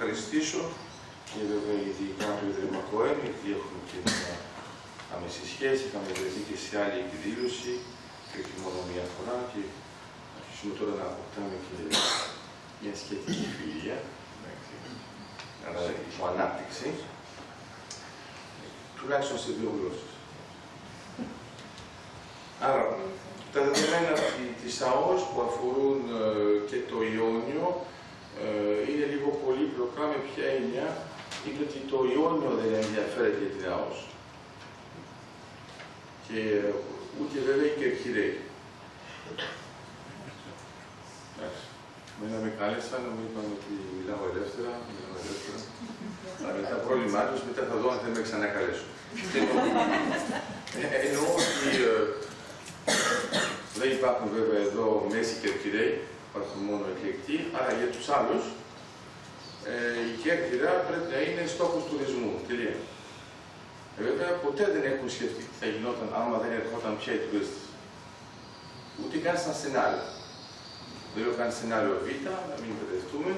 ευχαριστήσω και βέβαια ειδικά το Ιδρύμα ΚΟΕΜ, γιατί έχουμε και μια άμεση σχέση, είχαμε βρεθεί και σε άλλη εκδήλωση και όχι μόνο μία φορά και αρχίσουμε τώρα να αποκτάμε και μια σχετική φιλία, αλλά υπό ανάπτυξη, τουλάχιστον σε δύο γλώσσες. Άρα, τα δεδομένα της ΑΟΣ που αφορούν και το Ιόνιο είναι λίγο πολύπλοκα. Με ποια έννοια? Είναι ότι το Ιόνιο δεν ενδιαφέρεται για την ΑΟΣ. Και ούτε βέβαια οι Κερκυραίοι. Μένα με κάλεσαν, μου είπαν ότι μιλάω ελεύθερα, αλλά μετά πρόβλημά τους, μετά θα δω αν δεν με ξανακαλέσουν. Εννοώ ότι δεν υπάρχουν βέβαια εδώ μέση Κερκυραίοι, υπάρχουν μόνο εκλεκτοί, άρα για τους άλλους η Κέρκυρα πρέπει να είναι στόχος τουρισμού. Τελεία. Βέβαια ποτέ δεν έχουν σκεφτεί τι θα γινόταν άμα δεν ερχόταν πια οι τουρίστες. Ούτε καν σαν σενάριο. Δεν λέω καν σενάριο Β, να μην μπερδευτούμε.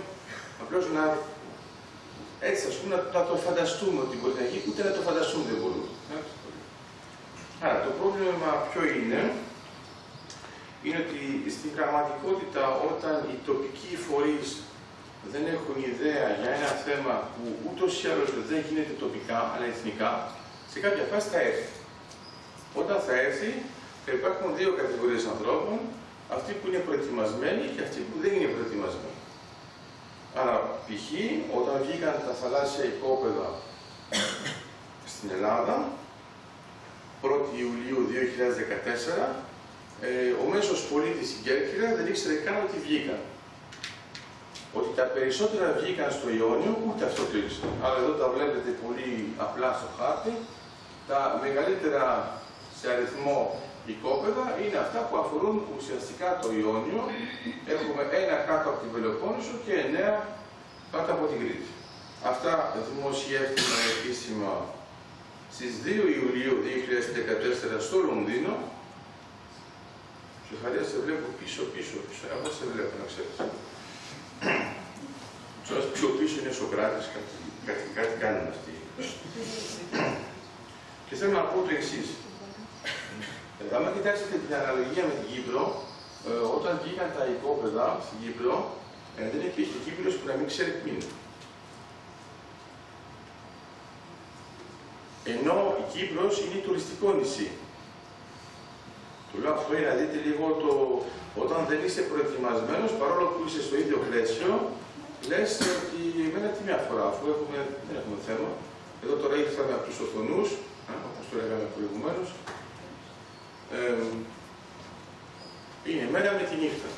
Απλώς να έτσι ας πούμε να το φανταστούμε ότι μπορεί να γίνει, ούτε να το φανταστούμε δεν μπορούμε. Άρα το πρόβλημα ποιο είναι? Είναι ότι στην πραγματικότητα όταν οι τοπικοί φορείς δεν έχουν ιδέα για ένα θέμα που ούτως ή άλλως δεν γίνεται τοπικά, αλλά εθνικά, σε κάποια φάση θα έρθει. Όταν θα έρθει, θα υπάρχουν δύο κατηγορίες ανθρώπων, αυτοί που είναι προετοιμασμένοι και αυτοί που δεν είναι προετοιμασμένοι. Άρα, π.χ. όταν βγήκαν τα θαλάσσια οικόπεδα στην Ελλάδα, 1η Ιουλίου 2014, ο μέσος πολίτης στην Κέρκυρα δεν ήξερε καν ότι βγήκαν. Ότι τα περισσότερα βγήκαν στο Ιόνιο, ούτε αυτό το ήξερε. Αλλά εδώ τα βλέπετε πολύ απλά στο χάρτη. Τα μεγαλύτερα σε αριθμό οικόπεδα είναι αυτά που αφορούν ουσιαστικά το Ιόνιο. Έχουμε ένα κάτω από την Πελοπόννησο και 9 κάτω από την Κρήτη. Αυτά δημοσιεύτηκαν επίσημα στις 2 Ιουλίου 2014 στο Λονδίνο. Ζεχαρία, σε βλέπω πίσω. Εγώ σε βλέπω, να ξέρεις. Τώρα πιο πίσω είναι Σοκράτης, κάτι κάνουν αυτοί. Και θέλω να πω το εξής. Αν κοιτάξετε την αναλογία με την Κύπρο, όταν βγήκαν τα οικόπεδα στην Κύπρο, δεν υπήρχε Κύπρος που να μην ξέρει που είναι. Ενώ η Κύπρος είναι τουριστικό νησί. Του λέω αυτό για να δείτε λίγο όταν δεν είσαι προετοιμασμένος, παρόλο που είσαι στο ίδιο πλαίσιο, λες ότι εμένα τι μια φορά, αφού δεν έχουμε θέμα. Εδώ τώρα ήρθαμε από τους Οθονούς, όπως το λέγαμε προηγουμένως. Είναι μέρα με τη νύχτα.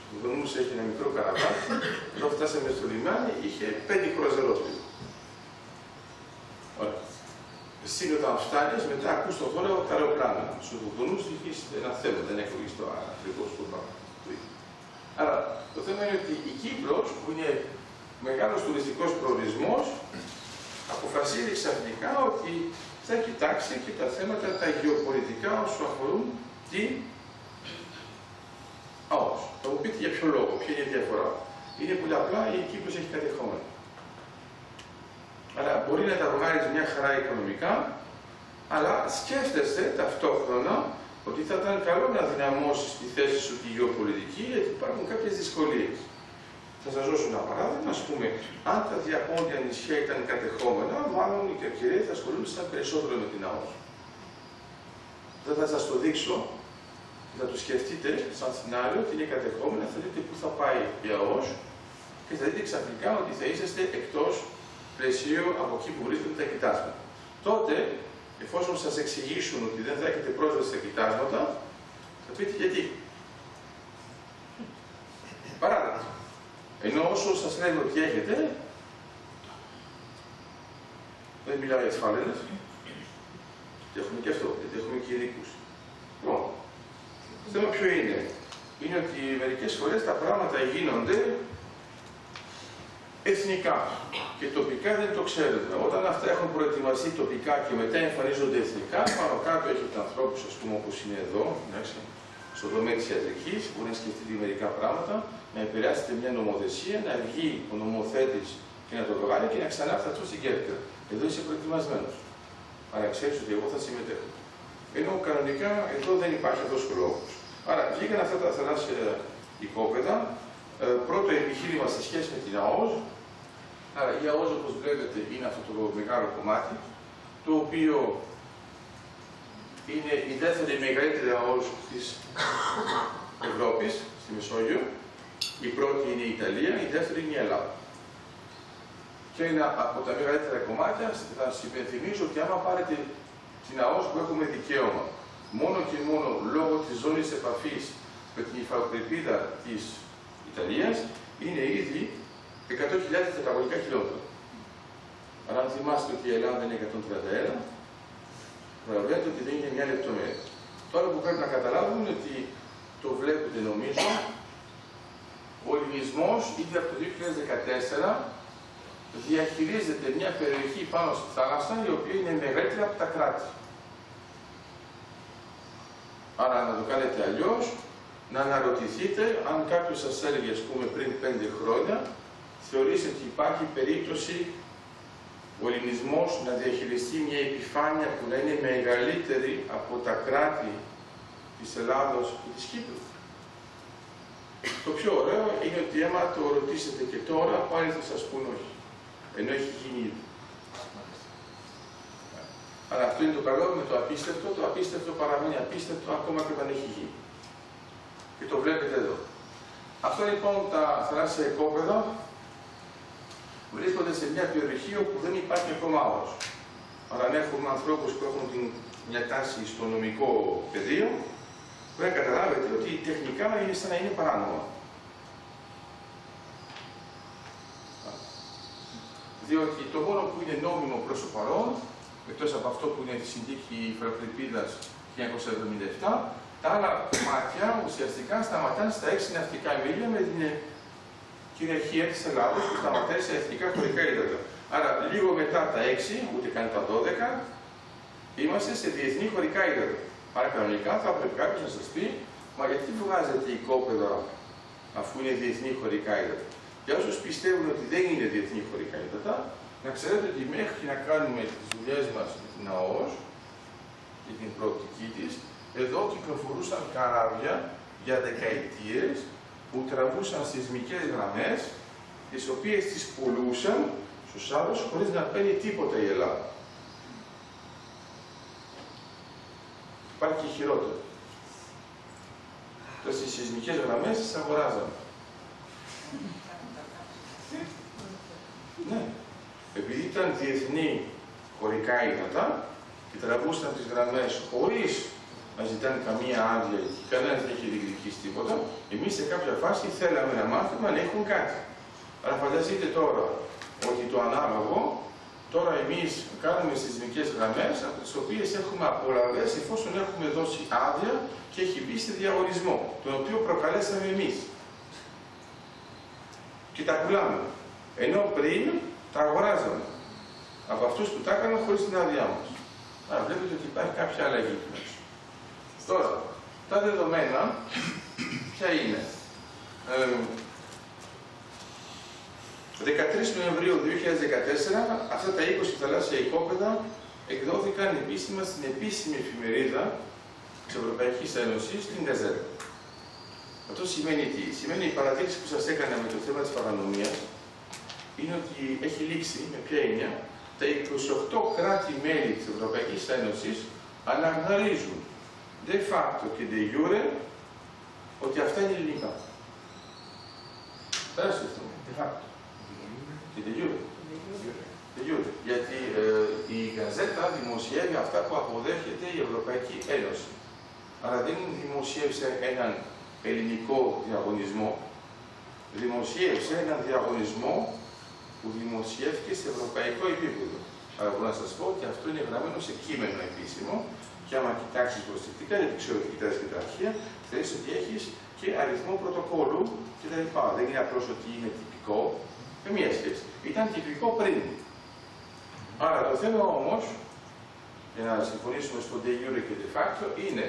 Ο Οθονούς έχει ένα μικρό καραβάκι, εδώ φτάσαμε στο λιμάνι, είχε 5 κρουαζερόπλοια. Ωραία. Εσύ όταν φτάνεις, μετά ακούς το θόρυβο τα αεροπλάνα. Στους Οθονούς είχες ένα θέμα, δεν έχεις το ακριβώς το πράγμα. Άρα, το θέμα είναι ότι η Κύπρος, που είναι μεγάλος τουριστικός προορισμός, αποφασίζει ξαφνικά ότι θα κοιτάξει και τα θέματα τα γεωπολιτικά όσο αφορούν την ΑΟΣ. Θα μου πείτε για ποιο λόγο, ποια είναι η διαφορά. Είναι πολύ απλά, η Κύπρος έχει κατεχόμενα. Άρα μπορεί να τα βγάλεις μια χαρά οικονομικά, αλλά σκέφτεσαι ταυτόχρονα ότι θα ήταν καλό να δυναμώσεις τη θέση σου τη γεωπολιτική, γιατί υπάρχουν κάποιες δυσκολίες. Θα σας δώσω ένα παράδειγμα, ας πούμε, αν τα διαπόντια νησιά ήταν κατεχόμενα, μάλλον οι Κερκυραίοι θα ασχολούνταν περισσότερο με την ΑΟΣ. Δεν θα σας το δείξω, θα το σκεφτείτε σαν σενάριο ότι είναι κατεχόμενα, θα δείτε πού θα πάει η ΑΟΣ και θα δείτε ξαφνικά ότι θα είσαστε εκτός πλαισίου από εκεί που βρίσκονται τα κοιτάσματα. Τότε, εφόσον σας εξηγήσουν ότι δεν θα έχετε πρόσβαση στα κοιτάσματα, θα πείτε γιατί. Παράδειγμα. Ενώ όσο σας λένε ότι έχετε, δεν μιλάω για τις φάλαινες, και έχουμε και αυτό, γιατί έχουμε και ειδικούς. Λοιπόν, το θέμα ποιο είναι? Είναι ότι μερικές φορές τα πράγματα γίνονται εθνικά και τοπικά δεν το ξέρουμε. Όταν αυτά έχουν προετοιμαστεί τοπικά και μετά εμφανίζονται εθνικά, πάνω κάτω έχετε ανθρώπους, ας πούμε, όπως είναι εδώ, στον τομέα της ιατρικής, μπορεί να σκεφτείτε μερικά πράγματα, να επηρεάσετε μια νομοθεσία, να βγει ο νομοθέτης και να το βγάλει και να ξανάρθει αυτό στην Κέρκυρα. Εδώ είσαι προετοιμασμένος. Άρα ξέρεις ότι εγώ θα συμμετέχω. Ενώ κανονικά εδώ δεν υπάρχει αυτός ο λόγος. Άρα βγήκαν αυτά τα θαλάσσια οικόπεδα. Πρώτο επιχείρημα σε σχέση με την ΑΟΣ. Άρα η ΑΟΣ, όπως βλέπετε, είναι αυτό το μεγάλο κομμάτι, το οποίο είναι η δεύτερη μεγαλύτερη ΑΟΣ της Ευρώπης, στη Μεσόγειο. Η πρώτη είναι η Ιταλία, η δεύτερη είναι η Ελλάδα. Και ένα από τα μεγαλύτερα κομμάτια, θα σας υπενθυμίζω ότι άμα πάρετε την ΑΟΣ που έχουμε δικαίωμα, μόνο και μόνο λόγω της ζώνης επαφής με την υφαλοκρηπίδα της Ιταλίας, είναι ήδη 100.000 τετραγωνικά χιλιόμετρα. Αλλά αν θυμάστε ότι η Ελλάδα είναι 131, καταλαβαίνετε ότι δεν είναι μια λεπτομέρεια. Τώρα που πρέπει να καταλάβουμε είναι ότι το βλέπετε νομίζω, ο ελληνισμός ήδη από το 2014 διαχειρίζεται μια περιοχή πάνω στη θάλασσα η οποία είναι μεγαλύτερη από τα κράτη. Άρα να το κάνετε αλλιώς, να αναρωτηθείτε αν κάποιος σας έλεγε, ας πούμε, πριν 5 χρόνια, θεωρήσετε ότι υπάρχει περίπτωση ο ελληνισμός να διαχειριστεί μια επιφάνεια που να είναι μεγαλύτερη από τα κράτη της Ελλάδος και της Κύπρου. Το πιο ωραίο είναι ότι άμα το ρωτήσετε και τώρα, πάλι θα σας πούν όχι. Ενώ έχει γίνει ήδη. Αλλά αυτό είναι το καλό με το απίστευτο. Το απίστευτο παραμένει απίστευτο ακόμα και όταν έχει γίνει. Και το βλέπετε εδώ. Αυτό λοιπόν τα θαλάσσια οικόπεδα βρίσκονται σε μια περιοχή όπου δεν υπάρχει ακόμα όρος. Αλλά αν έχουμε ανθρώπους που έχουν μια τάση στο νομικό πεδίο, πρέπει να καταλάβετε ότι τεχνικά είναι σαν να είναι παράνομα. Διότι το μόνο που είναι νόμιμο προς το παρόν, εκτός από αυτό που είναι τη συνθήκη Υφαλοκρηπίδας 1977, τα άλλα κομμάτια ουσιαστικά σταματάνε στα 6 ναυτικά μίλια με την κυριαρχία της Ελλάδος που σταματάει σε εθνικά χωρικά ύδατα. Άρα λίγο μετά τα 6, ούτε καν τα 12, είμαστε σε διεθνή χωρικά ύδατα. Άρα κανονικά θα πρέπει κάποιος να σας πει, μα γιατί βγάζετε οικόπεδα αφού είναι διεθνή χωρικά ύδατα. Για όσους πιστεύουν ότι δεν είναι διεθνή χωρικά ύδατα, να ξέρετε ότι μέχρι να κάνουμε τις δουλειές μας με την ΑΟΣ και την προοπτική της, εδώ κυκλοφορούσαν καράβια για δεκαετίες που τραβούσαν σεισμικές γραμμές, τις οποίες τις πουλούσαν στους άλλους χωρίς να παίρνει τίποτα η Ελλάδα. Υπάρχει και χειρότερο. Τώρα στις σεισμικές γραμμές τις αγοράζαμε. Ναι. Επειδή ήταν διεθνή χωρικά ύδατα και τραβούσαν τις γραμμές χωρίς να ζητάνε καμία άδεια και κανένας δεν είχε διεκδικήσει τίποτα, εμείς σε κάποια φάση θέλαμε να μάθουμε αν έχουν κάτι. Αλλά φανταστείτε τώρα ότι το ανάλογο, τώρα εμείς κάνουμε σεισμικές γραμμές από τις οποίες έχουμε απολαβές εφόσον έχουμε δώσει άδεια και έχει μπει σε διαγωνισμό, τον οποίο προκαλέσαμε εμείς. Και τα πουλάμε. Ενώ πριν τα αγοράζαμε από αυτούς που τα έκαναν χωρίς την άδειά μας. Άρα βλέπετε ότι υπάρχει κάποια αλλαγή του μέσα. Τώρα, τα δεδομένα ποια είναι. 13 Νοεμβρίου 2014, αυτά τα 20 θαλάσσια οικόπεδα εκδόθηκαν επίσημα στην επίσημη εφημερίδα της Ευρωπαϊκής Ένωσης, την Γκαζέτα. Αυτό σημαίνει τι? Σημαίνει η παρατήρηση που σας έκανα με το θέμα της παρανομίας είναι ότι έχει λήξει, με ποια έννοια, τα 28 κράτη-μέλη της Ευρωπαϊκής Ένωσης αναγνωρίζουν de facto και de jure ότι αυτά είναι ελληνικά. Πέρασε αυτό, de facto. Και de jure. De jure. Γιατί η Γκαζέτα δημοσιεύει αυτά που αποδέχεται η Ευρωπαϊκή Ένωση. Άρα δεν δημοσίευσε έναν ελληνικό διαγωνισμό, δημοσίευσε έναν διαγωνισμό που δημοσιεύτηκε σε ευρωπαϊκό επίπεδο. Αλλά μπορώ να σας πω ότι αυτό είναι γραμμένο σε κείμενο επίσημο και άμα κοιτάξεις προσεκτικά, γιατί ξέρω ότι κοιτάζεις και τα αρχεία, θα δεις ότι έχεις και αριθμό πρωτοκόλλου κτλ. Δεν είναι απλώς ότι είναι τυπικό, καμία σχέση. Ήταν τυπικό πριν. Άρα το θέμα όμως, για να συμφωνήσουμε στο de jure και de facto, είναι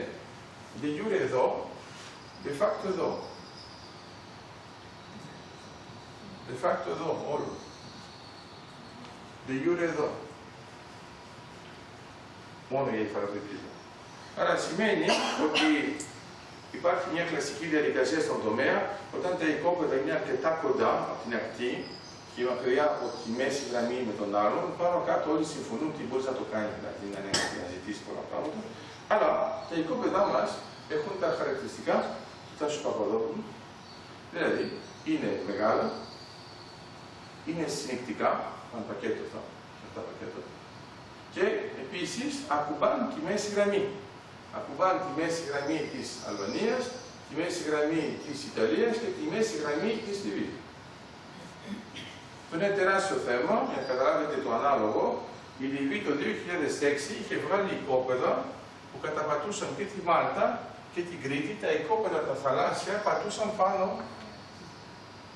de jure εδώ, de facto εδώ. De facto εδώ, όλο. de jure εδώ. Μόνο για υφαλοκρηπτισμό. Άρα σημαίνει ότι υπάρχει μια κλασική διαδικασία στον τομέα, όταν τα οικόπεδα είναι αρκετά κοντά από την ακτή και μακριά από τη μέση γραμμή με τον άλλον, πάνω κάτω όλοι συμφωνούν ότι μπορεί να το κάνει, δηλαδή να ζητήσει πολλά πράγματα. Αλλά τα οικόπεδά μα έχουν τα χαρακτηριστικά του Τάσου Παπαδόπουλου, δηλαδή είναι μεγάλα, είναι συνεκτικά, ένα πακέτο αυτά πακέτα, και επίσης ακουμπάνε τη μέση γραμμή. Ακουμπάνε τη μέση γραμμή της Αλβανίας, τη μέση γραμμή της Ιταλίας και τη μέση γραμμή της Λιβύης. Αυτό είναι τεράστιο θέμα, για να καταλάβετε το ανάλογο. Η Λιβύη το 2006 είχε βγάλει οικόπεδα που καταπατούσαν και τη Μάλτα και την Κρήτη. Τα οικόπεδα τα θαλάσσια πατούσαν πάνω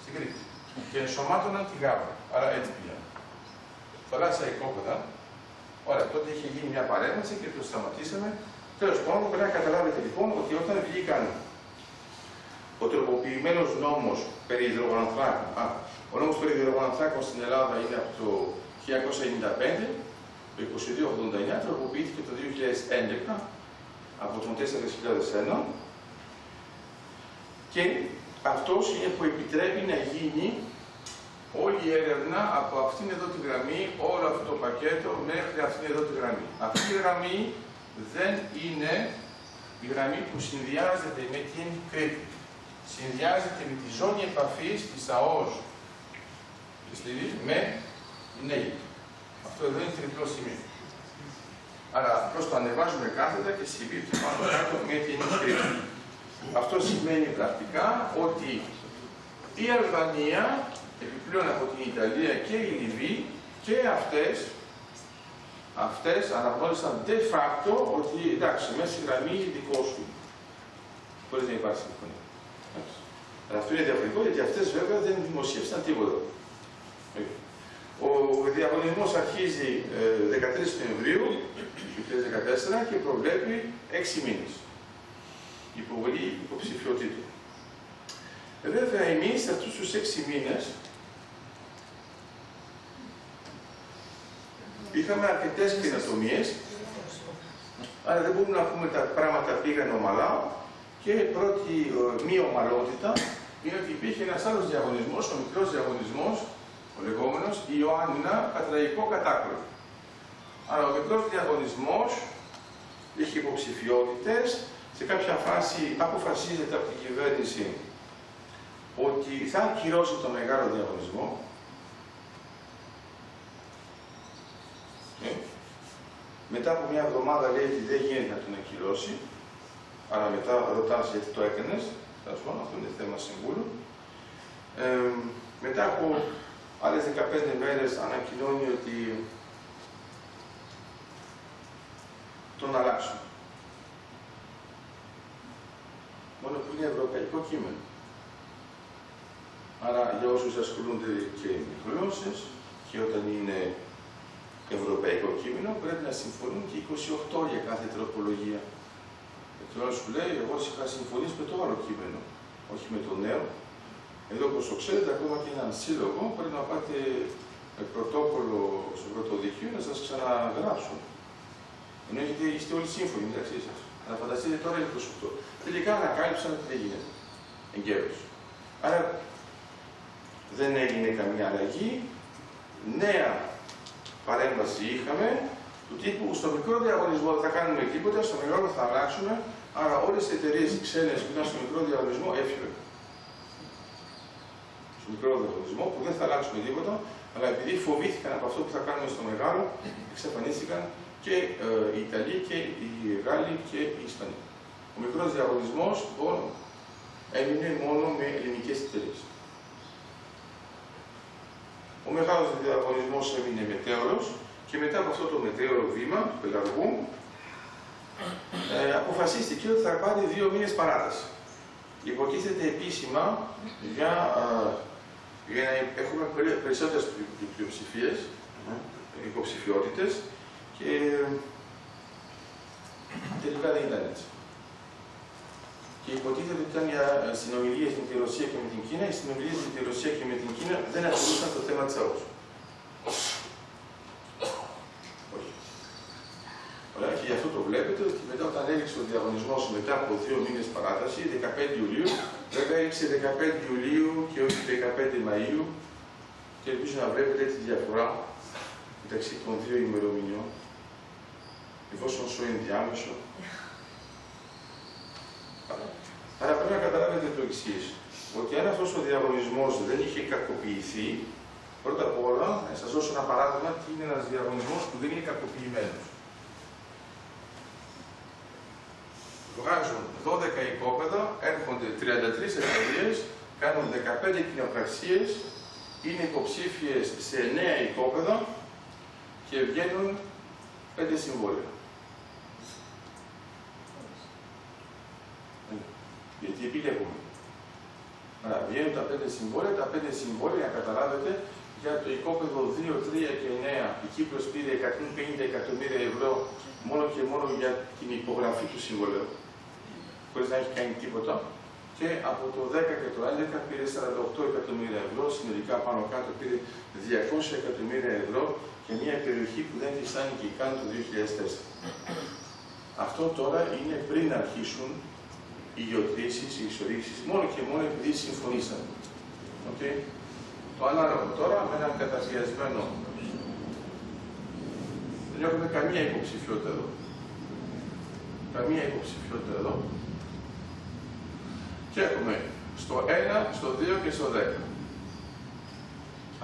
στην Κρήτη και ενσωμάτωναν τη Γάβρα. Άρα έτσι πήγαν. Θαλάσσια οικόπεδα. Ωραία, τότε είχε γίνει μια παρέμβαση και το σταματήσαμε. Τέλος πάντων, πρέπει να καταλάβετε λοιπόν ότι όταν βγήκαν ο τροποποιημένος νόμος περί υδρογονανθράκων, ο νόμος περί υδρογονανθράκων στην Ελλάδα είναι από το 1995, το 2289, τροποποιήθηκε το 2011 από τον 4001 και αυτός είναι που επιτρέπει να γίνει όλη η έρευνα από αυτήν εδώ τη γραμμή, όλο αυτό το πακέτο μέχρι αυτήν εδώ τη γραμμή. Αυτή η γραμμή δεν είναι η γραμμή που συνδυάζεται με την Κρήτη. Συνδυάζεται με τη ζώνη επαφής της ΑΟΣ της Λιβύης με την Αίγυπτο. Αυτό εδώ είναι τριπλό σημείο. Άρα απλώς το ανεβάζουμε κάθετα και συμπίπτει πάνω κάτω με την Κρήτη. Αυτό σημαίνει πρακτικά ότι η Αλβανία, επιπλέον από την Ιταλία και η Λιβύη, και αυτές αναγνώρισαν de facto ότι εντάξει, μέση γραμμή δικό σου. Χωρίς να υπάρχει συμφωνία. Αλλά αυτό είναι διαφορετικό, γιατί αυτές βέβαια δεν δημοσίευσαν τίποτα. Ο διαγωνισμός αρχίζει 13 Νοεμβρίου 2014 και προβλέπει 6 μήνες. Υποβολή υποψηφιότητων. Βέβαια, εμείς αυτούς τους 6 μήνες είχαμε αρκετές καινοτομίες, άρα δεν μπορούμε να πούμε τα πράγματα πήγαν ομαλά και η πρώτη μη ομαλότητα είναι ότι υπήρχε ένας άλλος διαγωνισμός, ο μικρός διαγωνισμός, ο λεγόμενος Ιωάννινα Πατραϊκό Κατάκρο. Άρα ο μικρός διαγωνισμός είχε υποψηφιότητες, σε κάποια φάση αποφασίζεται από την κυβέρνηση ότι θα ακυρώσει το μεγάλο διαγωνισμό. Μετά από μια εβδομάδα λέει ότι δεν γίνεται να τον ακυρώσει, αλλά μετά ρωτάς γιατί το έκανες, αυτό είναι θέμα συμβούλου. Μετά από άλλες 15 μέρες ανακοινώνει ότι τον αλλάξουν. Μόνο που είναι ευρωπαϊκό κείμενο. Άρα για όσους ασχολούνται και με γλώσσες και όταν είναι ευρωπαϊκό κείμενο πρέπει να συμφωνούν και 28 για κάθε τροπολογία. Και τώρα σου λέει, εγώ είχα συμφωνήσει με το άλλο κείμενο, όχι με το νέο. Εδώ όπως το ξέρετε, ακόμα και έναν σύλλογο πρέπει να πάτε με πρωτόκολλο στο πρωτοδικείο να σας ξαναγράψουν. Ενώ είστε όλοι σύμφωνοι μεταξύ σας. Αλλά φανταστείτε τώρα είναι 28. Τελικά ανακάλυψαν ότι δεν γίνεται εγκαίρως. Άρα δεν έγινε καμία αλλαγή. Νέα παρέμβαση είχαμε του τύπου στο μικρό διαγωνισμό δεν θα κάνουμε τίποτα, στο μεγάλο θα αλλάξουμε. Άρα όλες οι εταιρείες οι ξένες που ήταν στο μικρό διαγωνισμό έφυγαν. Στο μικρό διαγωνισμό που δεν θα αλλάξουμε τίποτα, αλλά επειδή φοβήθηκαν από αυτό που θα κάνουμε στο μεγάλο, εξαφανίστηκαν και οι Ιταλοί και οι Γάλλοι και οι Ισπανοί. Ο μικρός διαγωνισμός λοιπόν έμεινε μόνο με ελληνικές εταιρείες. Ο μεγάλος διαγωνισμός έμεινε μετέωρος και μετά από αυτό το μετέωρο βήμα του πελαργού αποφασίστηκε ότι θα πάρει 2 μήνες παράταση. Υποτίθεται επίσημα για να έχουμε περισσότερες πλειοψηφίες, υποψηφιότητες και τελικά δεν ήταν έτσι. Και υποτίθεται ότι ήταν για συνομιλίες με τη Ρωσία και με την Κίνα. Οι συνομιλίες με τη Ρωσία και με την Κίνα δεν αφορούσαν το θέμα της ΑΟΣ. έληξε ο διαγωνισμός μετά από 2 μήνες παράταση, 15 Ιουλίου, βέβαια έληξε 15 Ιουλίου και όχι 15 Μαΐου και ελπίζω να βλέπετε τη διαφορά μεταξύ των δύο ημερομηνιών, εφόσον ζω ενδιάμεσο. Άρα πρέπει να καταλάβετε το εξής, ότι αν αυτός ο διαγωνισμός δεν είχε κακοποιηθεί, πρώτα απ' όλα, να σας δώσω ένα παράδειγμα τι είναι ένας διαγωνισμός που δεν είναι κακοποιημένος. Βγάζουν 12 οικόπεδα, έρχονται 33 εταιρείες, κάνουν 15 κοινοπραξίες, είναι υποψήφιες σε 9 οικόπεδα και βγαίνουν 5 συμβόλαια. Γιατί επιλέγουμε. Άρα βγαίνουν τα 5 συμβόλαια, τα 5 συμβόλαια, καταλάβετε, για το οικόπεδο 2, 3 και 9, η Κύπρος πήρε 150 εκατομμύρια ευρώ μόνο και μόνο για την υπογραφή του συμβολέου, χωρίς να έχει κάνει τίποτα. Και από το 10 και το 11 πήρε 48 εκατομμύρια ευρώ, συνολικά πάνω κάτω πήρε 200 εκατομμύρια ευρώ για μια περιοχή που δεν της άνοιγε καν το 2004. Αυτό τώρα είναι πριν αρχίσουν οι γεωτρήσεις, οι εξορίξεις, μόνο και μόνο επειδή συμφωνήσαμε. Okay. Το ανάλογο τώρα με έναν καταφιασμένο. Δεν έχουμε καμία υποψηφιότητα εδώ. Καμία υποψηφιότητα εδώ. Και έχουμε στο 1, στο 2 και στο 10.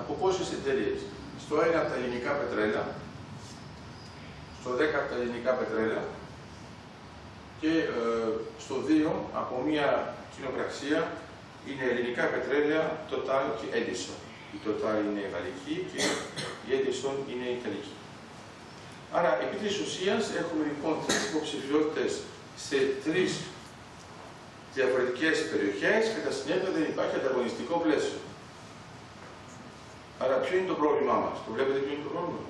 Από πόσες εταιρείες? Στο 1 από τα ελληνικά πετρέλαια, στο 10 από τα ελληνικά πετρέλαια και στο 2 από μία κοινοπραξία είναι ελληνικά πετρέλαια, Total και Edison. Η Total είναι γαλλική και η Edison είναι ιταλική. Άρα, επί της ουσίας, έχουμε λοιπόν 3 υποψηφιότητες σε 3 διαφορετικές περιοχές και κατά συνέπεια δεν υπάρχει ανταγωνιστικό πλαίσιο. Άρα, ποιο είναι το πρόβλημά μας? Το βλέπετε ποιο είναι το πρόβλημα?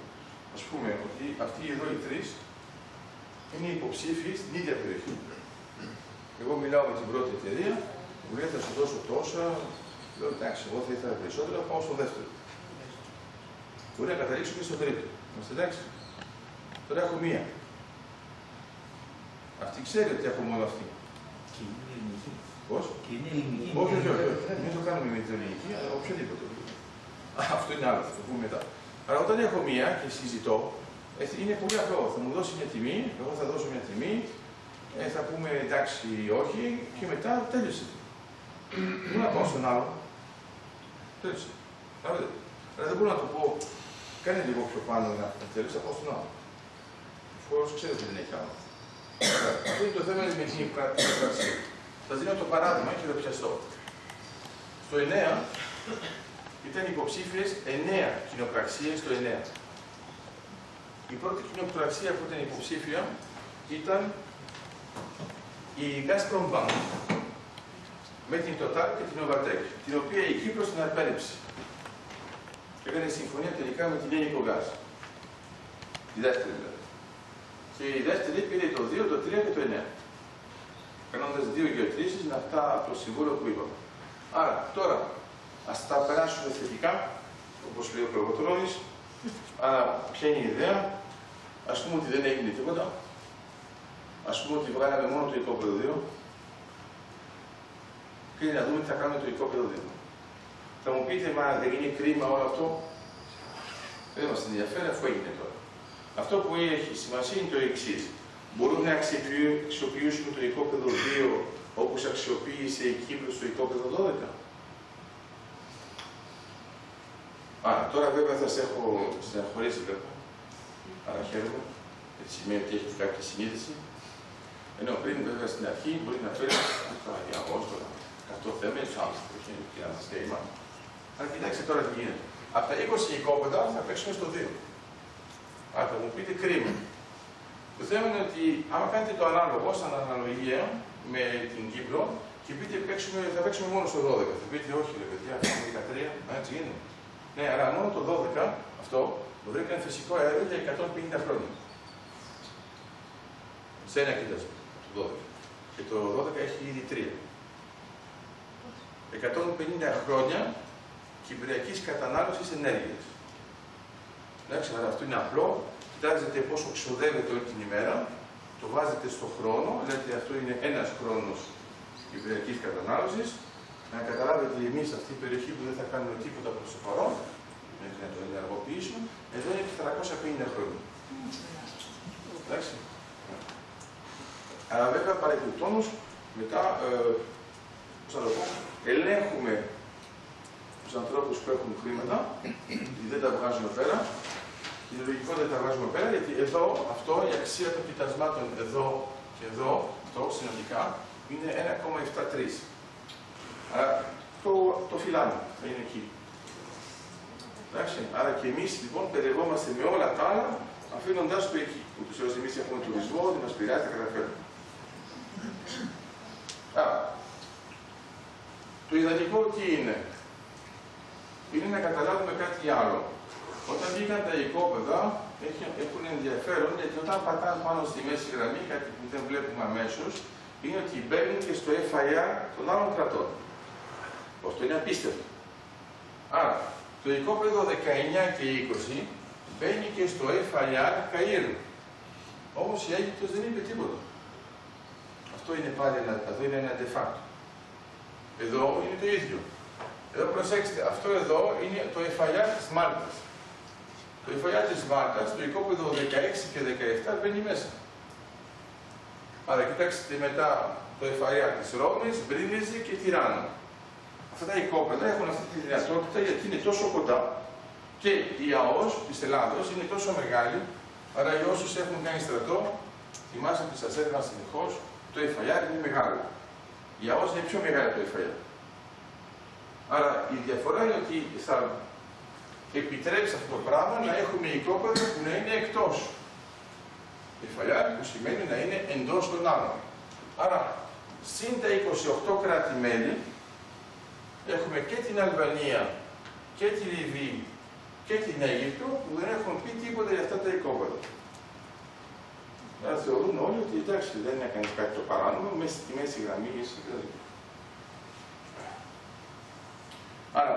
Ας πούμε ότι αυτοί εδώ οι 3 είναι υποψήφιοι στην ίδια περιοχή. Εγώ μιλάω με την πρώτη εταιρεία, μου λέει θα σου δώσω τόσα, λέω εντάξει, εγώ θα ήθελα περισσότερα, πάω στο δεύτερο. Μπορεί να καταλήξω και στο τρίτο. Είμαστε εντάξει? Τώρα έχω μία. Αυτή ξέρει ότι έχω μόνο αυτή. Και είναι ελληνική. Πώς? Και είναι ελληνική. Όχι, όχι, όχι. Μην το κάνουμε με την ελληνική, αλλά οποιοδήποτε. Αυτό είναι άλλο, θα το πούμε μετά. Αλλά όταν έχω μία και συζητώ, είναι πολύ απλό. Θα μου δώσει μια τιμή, εγώ θα δώσω μια τιμή, θα πούμε εντάξει, όχι, και μετά τέλειωσε. Δεν μπορώ να πάω στον άλλο. Τέλειωσε. Αλλά δεν μπορώ να του πω, κάνε λίγο πιο πάνω να τέλειωσε, θα πάω στον άλλο. Όσο ξέρετε ότι δεν έχει άλλο. Αυτό είναι το θέμα με την υποκρατία. Θα δίνω το παράδειγμα και θα πιαστώ. Στο 9 ήταν υποψήφιες 9 κοινοπραξίες στο 9. Η πρώτη κοινοπραξία που ήταν υποψήφια ήταν η Gazprombank με την Total και την Novatek, την οποία η Κύπρος την απέρριψε. Έκανε συμφωνία τελικά με την Enicogas. Η δεύτερη δηλαδή. Και η δεύτερη πήρε το 2, το 3 και το 9. Κάνοντας 2 γεωτρήσεις με αυτά από το συμβούλιο που είπαμε. Άρα, τώρα, ας τα περάσουμε θετικά, όπως λέει ο Προγωτρώνης. Άρα, ποια είναι η ιδέα? Ας πούμε ότι δεν έγινε τίποτα. Ας πούμε ότι βγάλαμε μόνο το οικόπεδο 2. Και να δούμε τι θα κάνουμε το οικόπεδο 2. Θα μου πείτε, μα δεν είναι κρίμα όλο αυτό? Δεν μας ενδιαφέρει αφού έγινε τώρα. Αυτό που έχει σημασία είναι το εξής. Μπορούμε να αξιοποιήσουμε το οικόπεδο 2 όπως αξιοποίησε η Κύπρος το οικόπεδο 12. Άρα, τώρα βέβαια θα σε έχω στεναχωρήσει βέβαια. Άρα χαίρομαι. Έτσι σημαίνει ότι έχετε κάποια συνείδηση. Ενώ πριν βέβαια στην αρχή μπορεί να φέρει τώρα για Απόστολα, 100 θέματα, του άλλου και να σας λέει μάλλον. Αλλά κοιτάξτε τώρα τι γίνεται. Από τα 20 οικόπεδα θα παίξουμε στο 2. Άρα θα μου πείτε κρίμα. Το θέμα είναι ότι άμα κάνετε το ανάλογο, σαν αναλογία με την Κύπρο και πείτε θα παίξουμε μόνο στο 12. Θα πείτε όχι, ρε παιδιά, έχουμε 13, έτσι είναι. Ναι, αλλά μόνο το 12 αυτό μπορεί να είναι φυσικό αέριο για 150 χρόνια. Σε ένα κοίτασμα, το 12. Και το 12 έχει ήδη 3. 150 χρόνια κυπριακής κατανάλωσης ενέργειας. Εντάξει, άρα αυτό είναι απλό. Κοιτάζετε πόσο ξοδεύετε όλη την ημέρα το βάζετε στο χρόνο, λέτε αυτό είναι ένας χρόνος υπηρετικής κατανάλωσης. Να καταλάβετε εμείς αυτή η περιοχή που δεν θα κάνουμε τίποτα προς το παρόν, μέχρι να το ενεργοποιήσουμε, εδώ είναι 450 χρόνια. Εντάξει. Αλλά βέβαια παρεμπιπτόντως μετά, πώς θα το πω, ελέγχουμε τους ανθρώπους που έχουν χρήματα, γιατί δεν τα βγάζουμε πέρα. Είναι λογικό δεν τα βγάζουμε πέρα, γιατί εδώ, αυτό, η αξία των κοιτασμάτων εδώ και εδώ, αυτό συνολικά, είναι 1,73. Άρα το φυλάμε, είναι εκεί. Εντάξει, άρα και εμείς λοιπόν παιδευόμαστε με όλα τα άλλα, αφήνοντας το εκεί. Ούτως ή άλλως εμείς έχουμε τουρισμό, δεν μας πειράζει, τα καταφέρουμε. Άρα, το ιδανικό τι είναι? Είναι να καταλάβουμε κάτι άλλο. Όταν βγήκαν τα οικόπεδα, έχουν ενδιαφέρον, γιατί όταν πατάνε πάνω στη μέση γραμμή, κάτι που δεν βλέπουμε αμέσως, είναι ότι μπαίνουν και στο FIR των άλλων κρατών. Αυτό είναι απίστευτο. Άρα, το οικόπεδο 19 και 20 μπαίνει και στο FIR Καΐρου. Όμως η Αίγυπτος δεν είπε τίποτα. Αυτό είναι πάλι ένα de facto. Εδώ είναι το ίδιο. Εδώ προσέξτε, αυτό εδώ είναι το FIR της Μάλτας. Το FIR της Μάλτας, το οικόπεδο 16 και 17 μπαίνει μέσα. Άρα κοιτάξτε μετά το FIR της Ρώμης, Μπρίνιζη και Τυράννου. Αυτά τα οικόπεδα έχουν αυτή τη δυνατότητα γιατί είναι τόσο κοντά και η ΑΟΣ της Ελλάδος είναι τόσο μεγάλη, άρα για όσους έχουν κάνει στρατό, θυμάστε ότι σας έλεγα συνεχώς, το FIR είναι μεγάλο. Η ΑΟΣ είναι πιο μεγάλη από το FIR. Άρα η διαφορά είναι ότι θα επιτρέψει αυτό το πράγμα να έχουμε οικόπεδα που να είναι εκτός. FIR που σημαίνει να είναι εντός των άλλων. Άρα, συν τα 28 κράτη-μέλη, έχουμε και την Αλβανία και τη Λιβύη και την Αίγυπτο που δεν έχουν πει τίποτα για αυτά τα οικόπεδα. Άρα θεωρούν όλοι ότι εντάξει, δεν έκανε κάτι το παράνομο, μέσα στη μέση γραμμή είσαι δηλαδή. Άρα,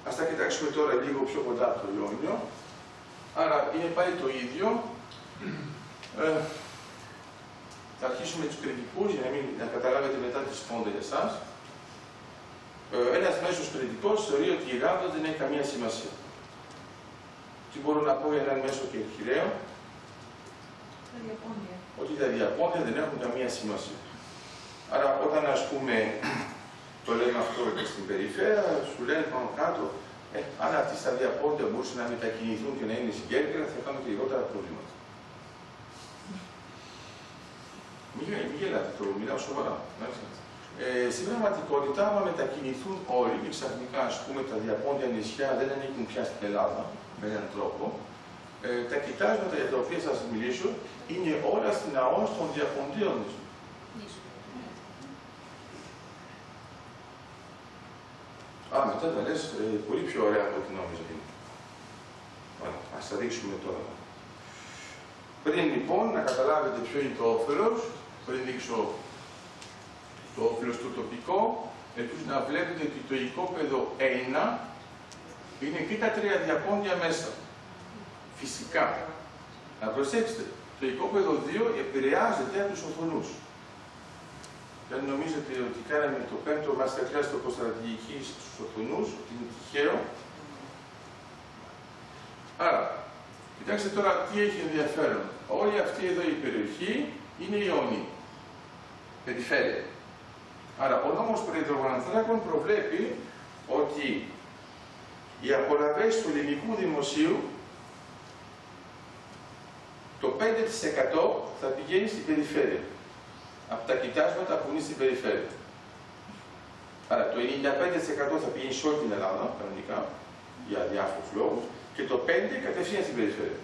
ας τα κοιτάξουμε τώρα λίγο πιο κοντά από το Ιόνιο. Άρα, είναι πάλι το ίδιο. Θα αρχίσουμε τους κριτικούς για να καταλάβετε μετά τι σπόνται για εσάς. Ένας μέσος κριτικός θεωρεί ότι η Γάβδα δεν έχει καμία σημασία. Τι μπορώ να πω για έναν μέσο και χειραίο? Ότι τα διαπόντια δεν έχουν καμία σημασία. Άρα όταν ας πούμε το λέμε αυτό και στην περιφέρεια, σου λένε πάνω κάτω, αν αυτοί στα διαπόντια μπορούσαν να μετακινηθούν και να είναι συγκέντρια, θα κάνουν και λιγότερα προβλήματα. Μην γελάτε, το μιλάω σοβαρά. Στην πραγματικότητα, άμα μετακινηθούν όλοι και ξαφνικά ας πούμε, τα διαπόντια νησιά δεν ανήκουν πια στην Ελλάδα με έναν τρόπο, τα κοιτάσματα για τα οποία θα σας μιλήσω είναι όλα στην ΑΟΣ των διαποντίων νησιών. Μετά τα λες πολύ πιο ωραία από ό,τι νόμιζα είναι. Ας τα δείξουμε τώρα. Πριν λοιπόν να καταλάβετε ποιο είναι το όφελος, πριν δείξω το όφελος του τοπικό, ελπίζω να βλέπετε ότι το οικόπεδο 1 είναι και τα 3 διαπόντια μέσα. Φυσικά. Να προσέξτε, το οικόπεδο 2 επηρεάζεται από τους Οθωνούς. Δεν νομίζετε ότι κάναμε το 5ο masterclass τοποστρατηγική στους Οθωνούς, ότι είναι τυχαίο. Άρα, κοιτάξτε τώρα τι έχει ενδιαφέρον. Όλη αυτή εδώ η περιοχή είναι Ιόνη. Περιφέρεια. Άρα, ο νόμος περί υδρογονανθράκων προβλέπει ότι οι απολαβές του ελληνικού δημοσίου το 5% θα πηγαίνει στην περιφέρεια. Από τα κοιτάσματα που είναι στην περιφέρεια. Άρα το 95% θα πηγαίνει σε όλη την Ελλάδα, κανονικά, για διάφορους λόγους, και το 5% κατευθείαν στην περιφέρεια.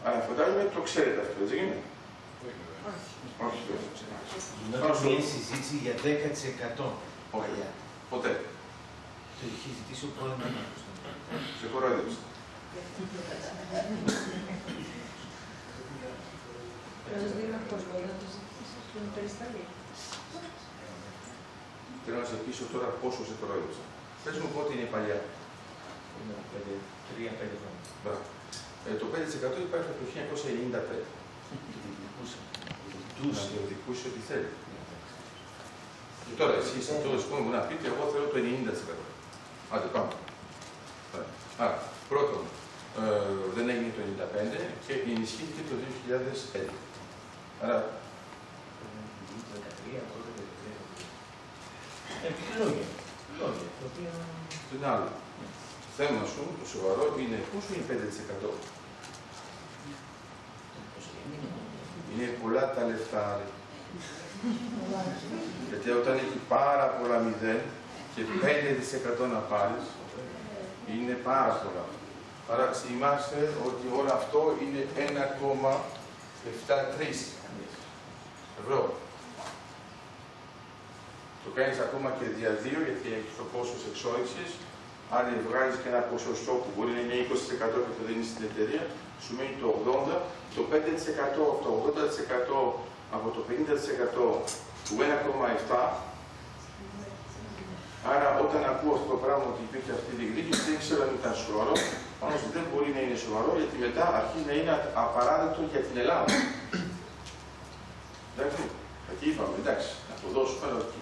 Άρα φαντάζομαι το ξέρετε αυτό, έτσι είναι. Όχι. Γινόταν μια συζήτηση για 10%. Όχι. Ποτέ. Το είχε ζητήσει ο πρώην Δήμαρχος. Σε κορόιδεψε. Ως Δήμαρχος μπορεί να το ζητήσει στην περισταλή. Θέλω να σε πείσω τώρα πόσο σε κορόιδεψα. Πες μου πότε είναι η παλιά. Είναι 3-5 χρόνια. Το 5% υπάρχει από το 1995. Τους. να διεκδικούσε ό,τι θέλει. Και τώρα εσείς αυτό μπορεί να πείτε, εγώ θέλω το 90%. Άντε πάμε. Άρα, πρώτον, δεν έγινε το 1995 και ενισχύθηκε το 2011. Άρα, Λόγια. Το οποίο... το είναι άλλο. Θέμα σου, το σοβαρό, είναι πόσο είναι 5%. Είναι πολλά τα λεφτά. Γιατί όταν έχει πάρα πολλά μηδέν και 5% να πάρεις, είναι πάρα πολλά. Άρα θυμάστε ότι όλο αυτό είναι 1,73 ευρώ. Το κάνεις ακόμα και δια 2 γιατί έχει το κόστος εξόρυξης. Αν βγάλεις και ένα ποσοστό που μπορεί να είναι 20% και το δίνεις στην εταιρεία, σου μένει το 80%, το 5% από το 80% από το 50% του 1,7. Άρα όταν ακούω αυτό το πράγμα ότι υπήρχε αυτή τη γλύκη, δεν ξέρω αν ήταν σοβαρό, όμως δεν μπορεί να είναι σοβαρό γιατί μετά αρχίζει να είναι απαράδεκτο για την Ελλάδα. Εντάξει, εκεί είπαμε, εντάξει, να το δώσουμε, αλλά όχι.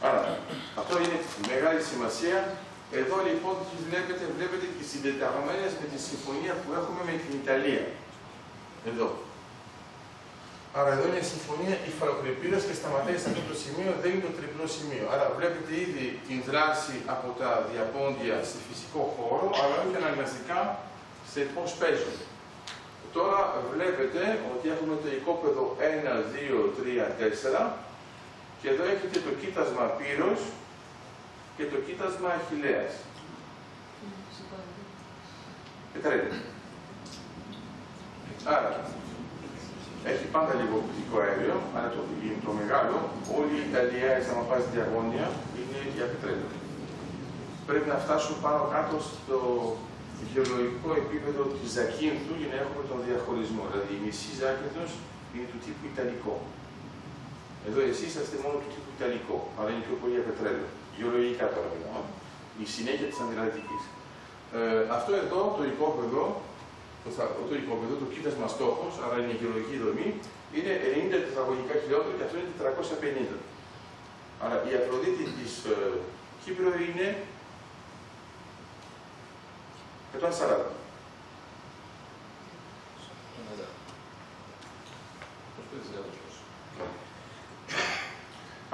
Άρα, αυτό είναι μεγάλη σημασία. Εδώ λοιπόν τι βλέπετε και συντεταγμένες με τη συμφωνία που έχουμε με την Ιταλία. Εδώ. Άρα εδώ είναι η συμφωνία υφαλοκρηπίδας και σταματάει σε αυτό το σημείο, δεν είναι το τριπλό σημείο. Άρα βλέπετε ήδη την δράση από τα διαπόντια σε φυσικό χώρο, αλλά όχι αναγκαστικά σε πώς παίζονται. Τώρα βλέπετε ότι έχουμε το οικόπεδο 1, 2, 3, 4 και εδώ έχετε το κοίτασμα Πύρος και το κοίτασμα Αχιλλέας. Πετρέλαιο. Άρα, έχει πάντα λίγο οπτικό αέριο, αλλά το μεγάλο, όλη η Ιταλία, άμα πας διαγώνια, είναι για πετρέλαιο. Πρέπει να φτάσουν πάνω κάτω στο γεωλογικό επίπεδο της Ζακίνθου για να έχουμε τον διαχωρισμό. Δηλαδή, η μισή Ζάκυνθος είναι του τύπου Ιταλικό. Εδώ εσείς είσαστε μόνο του τύπου Ιταλικό, αλλά είναι πιο πολύ για πετρέλαιο. Γεωλογικά τώρα μιλάω. Η συνέχεια της Αντιλατικής. Αυτό εδώ το οικόπεδο, το κοίτασμα στόχος, άρα είναι η γεωλογική δομή, είναι 90 τετραγωνικά χιλιόμετρα και αυτό είναι 450. Άρα η Αφροδίτη της Κύπρου είναι 140.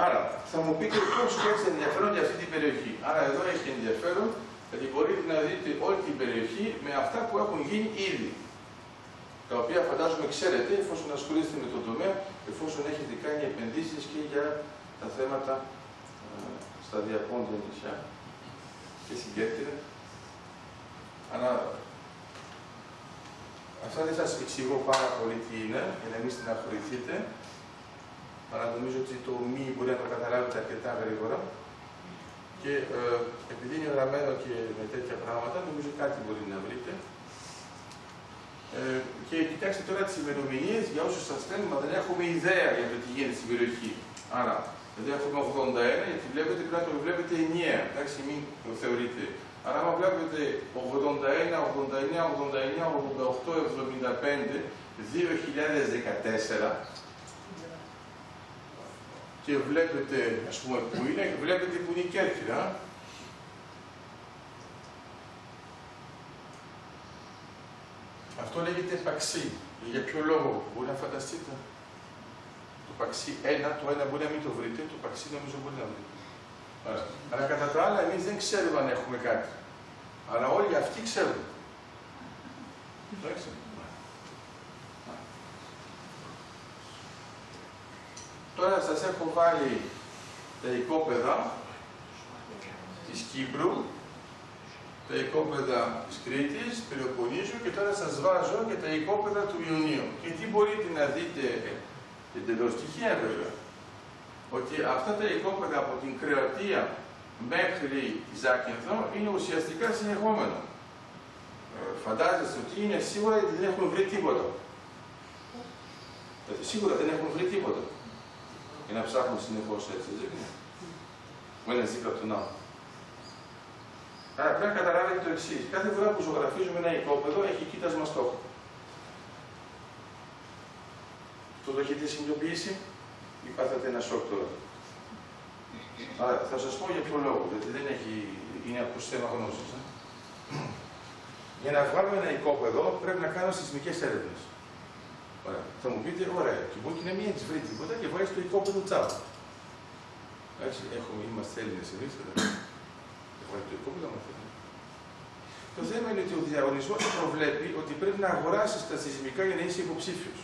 Άρα, θα μου πείτε πώς έχετε ενδιαφέρον για αυτή την περιοχή. Άρα, εδώ έχει ενδιαφέρον, γιατί μπορείτε να δείτε όλη την περιοχή με αυτά που έχουν γίνει ήδη. Τα οποία φαντάζομαι ξέρετε, εφόσον ασχολείστε με τον τομέα, εφόσον έχετε κάνει επενδύσεις και για τα θέματα στα διαπόντια νησιά και στην Κέρκυρα. Αλλά αυτά δεν σας εξηγώ πάρα πολύ τι είναι, για να μην στεναχωρηθείτε. Αλλά νομίζω ότι το μη μπορεί να το καταλάβετε αρκετά γρήγορα. Και επειδή είναι γραμμένο και με τέτοια πράγματα, νομίζω κάτι μπορεί να βρείτε. Και κοιτάξτε τώρα τις ημερομηνίες για όσους σας στέλνουν, μα δεν έχουμε ιδέα για το τι γίνεται στην περιοχή. Άρα, εδώ έχουμε 81, γιατί βλέπετε πρέπει να το βλέπετε ενιαία. Εντάξει, μην το θεωρείτε. Άρα, άμα βλέπετε 81, 89, 89, 88, 75, 2014, και βλέπετε, ας πούμε, που είναι, βλέπετε που είναι η Κέρκυρα. Αυτό λέγεται παξί. Για ποιο λόγο, μπορεί να φανταστείτε. Το παξί 1, το 1 μπορεί να μην το βρείτε, το παξί νομίζω μπορεί να βρείτε. Αλλά κατά τα άλλα, εμείς δεν ξέρουμε αν έχουμε κάτι. Αλλά όλοι αυτοί ξέρουν. Εντάξει. Τώρα σας έχω βάλει τα οικόπεδα της Κύπρου, τα οικόπεδα της Κρήτης, Πελοποννήσου και τώρα σας βάζω και τα οικόπεδα του Ιωνίου. Και τι μπορείτε να δείτε, εντελώς τυχαία βέβαια, ότι αυτά τα οικόπεδα από την Κροατία μέχρι τη Ζάκυνθο είναι ουσιαστικά συνεχόμενα. Φαντάζεστε ότι είναι σίγουρα γιατί δεν έχουν βρει τίποτα. Σίγουρα δεν έχουν βρει τίποτα. Για να ψάχνουν συνεχώς έτσι, δεν είναι. Ο ένας δίπλα από τον άλλο. Άρα πρέπει να καταλάβετε το εξής. Κάθε φορά που ζωγραφίζουμε ένα οικόπεδο έχει κοίτασμα στόχο. Αυτό το έχετε συνειδητοποιήσει ή πάθατε ένα σοκ τώρα? Άρα θα σας πω για ποιο λόγο, γιατί δεν έχει, είναι από θέμα γνώσης. Για να βγάλουμε ένα οικόπεδο πρέπει να κάνω σεισμικές έρευνες. Ωραία. Θα μου πείτε, ωραία, και μπορεί να μην έχεις βρει τίποτα και βάζεις το οικόπεδο τσάπα. Εντάξει, είμαστε Έλληνες εμείς, δεν βάλει το οικόπεδο, μα θέλει. Το θέμα είναι ότι ο διαγωνισμός προβλέπει ότι πρέπει να αγοράσεις τα σεισμικά για να είσαι υποψήφιος.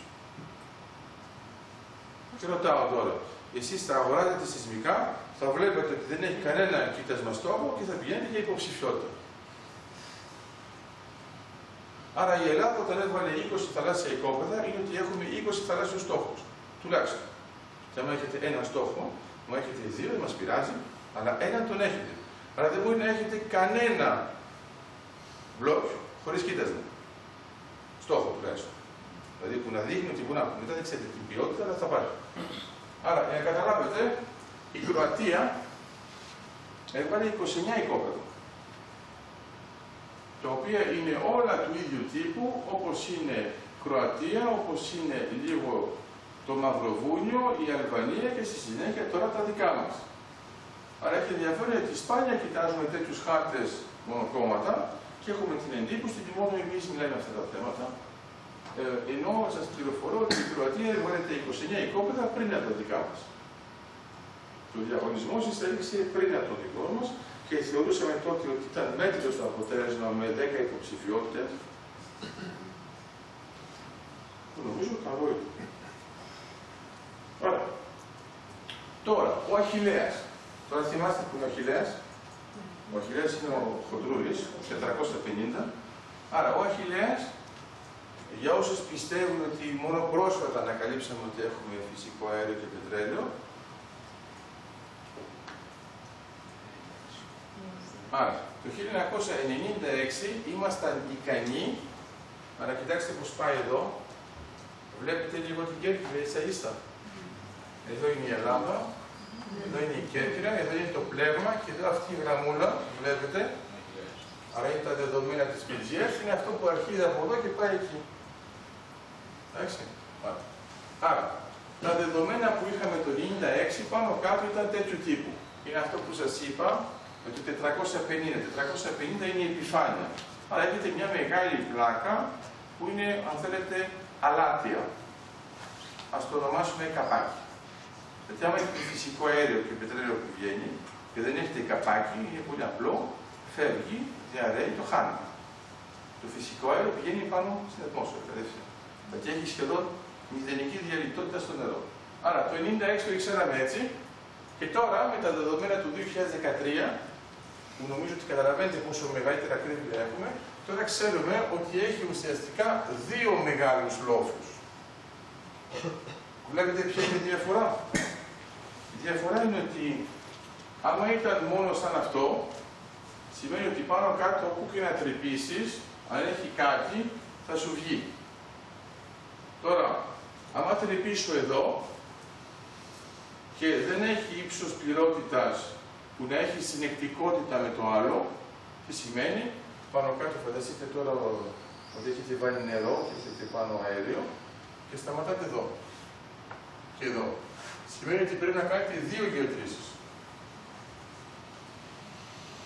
Και ρωτάω τώρα, εσείς θα αγοράζετε σεισμικά, θα βλέπετε ότι δεν έχει κανένα κοίτασμα στόχο και θα πηγαίνετε για υποψηφιότητα. Άρα η Ελλάδα όταν έβαλε 20 θαλάσσια οικόπεδα είναι ότι έχουμε 20 θαλάσσιους στόχους. Τουλάχιστον. Και άμα έχετε ένα στόχο, άμα έχετε δύο, δεν μας πειράζει, αλλά έναν τον έχετε. Άρα δεν μπορεί να έχετε κανένα μπλοκ χωρίς κοίτασμα. Στόχο τουλάχιστον. Δηλαδή που να δείχνει ότι μπορεί να μετά δεν ξέρετε την ποιότητα, αλλά θα πάρει. Άρα, για να καταλάβετε, η Κροατία έβαλε 29 οικόπεδα. Τα οποία είναι όλα του ίδιου τύπου, όπως είναι Κροατία, όπως είναι λίγο το Μαυροβούνιο, η Αλβανία και στη συνέχεια τώρα τα δικά μας. Άρα έχει ενδιαφέρον ότι σπάνια κοιτάζουμε τέτοιους χάρτες μονοκόμματα και έχουμε την εντύπωση ότι μόνο εμείς μιλάμε αυτά τα θέματα. Ενώ σας πληροφορώ ότι η Κροατία έβαλε τα 29 οικόπεδα πριν από τα δικά μας. Το διαγωνισμό εξελίχθηκε πριν από το δικό μας και θεωρούσαμε τότε ότι ήταν μέτριο το αποτέλεσμα με 10 υποψηφιότητες. Νομίζω καλό ήταν. Ωραία. Τώρα, ο Αχιλλέας. Τώρα θυμάστε που είναι ο Αχιλλέας. Ο Αχιλλέας είναι ο Χοντρούρης, 450. Άρα, ο Αχιλλέας, για όσους πιστεύουν ότι μόνο πρόσφατα ανακαλύψαμε ότι έχουμε φυσικό αέριο και πετρέλαιο, άρα, το 1996 ήμασταν ικανοί, αλλά κοιτάξτε πώς πάει εδώ, βλέπετε λίγο την Κέρκυρα, ίσα-ίσα. Εδώ είναι η Ελλάδα, εδώ είναι η Κέρκυρα, εδώ είναι το πλέγμα και εδώ αυτή η γραμμούλα, βλέπετε, άρα είναι τα δεδομένα της πηγής, είναι αυτό που αρχίζει από εδώ και πάει εκεί. Εντάξει. Άρα, τα δεδομένα που είχαμε το 1996 πάνω κάτω ήταν τέτοιου τύπου. Είναι αυτό που σας είπα, με το 450. 450 είναι η επιφάνεια. Άρα έχετε μια μεγάλη πλάκα που είναι, αν θέλετε, αλάτια. Ας το ονομάσουμε καπάκι. Γιατί άμα έχετε φυσικό αέριο και πετρέλαιο που βγαίνει και δεν έχετε καπάκι, είναι πολύ απλό, φεύγει, διαρρέει, το χάνει. Το φυσικό αέριο πηγαίνει πάνω στην ατμόσφαιρα, κατευθείαν. Και έχει σχεδόν μηδενική διαλειτότητα στο νερό. Άρα το 1996 το ήξεραμε έτσι και τώρα με τα δεδομένα του 2013, που νομίζω ότι καταλαβαίνετε πόσο μεγαλύτερη ακρίβεια έχουμε, τώρα ξέρουμε ότι έχει ουσιαστικά δύο μεγάλους λόφους. Βλέπετε ποια είναι η διαφορά. Η διαφορά είναι ότι άμα ήταν μόνο σαν αυτό, σημαίνει ότι πάνω κάτω όπου και να τρυπήσεις, αν έχει κάτι, θα σου βγει. Τώρα, άμα τρυπήσω εδώ και δεν έχει ύψος πληρότητας που να έχει συνεκτικότητα με το άλλο, τι σημαίνει, πάνω κάτω φανταστείτε τώρα ότι έχετε βάλει νερό και έχετε πάνω αέριο και σταματάτε εδώ και εδώ. Σημαίνει ότι πρέπει να κάνετε δύο γεωτρήσεις.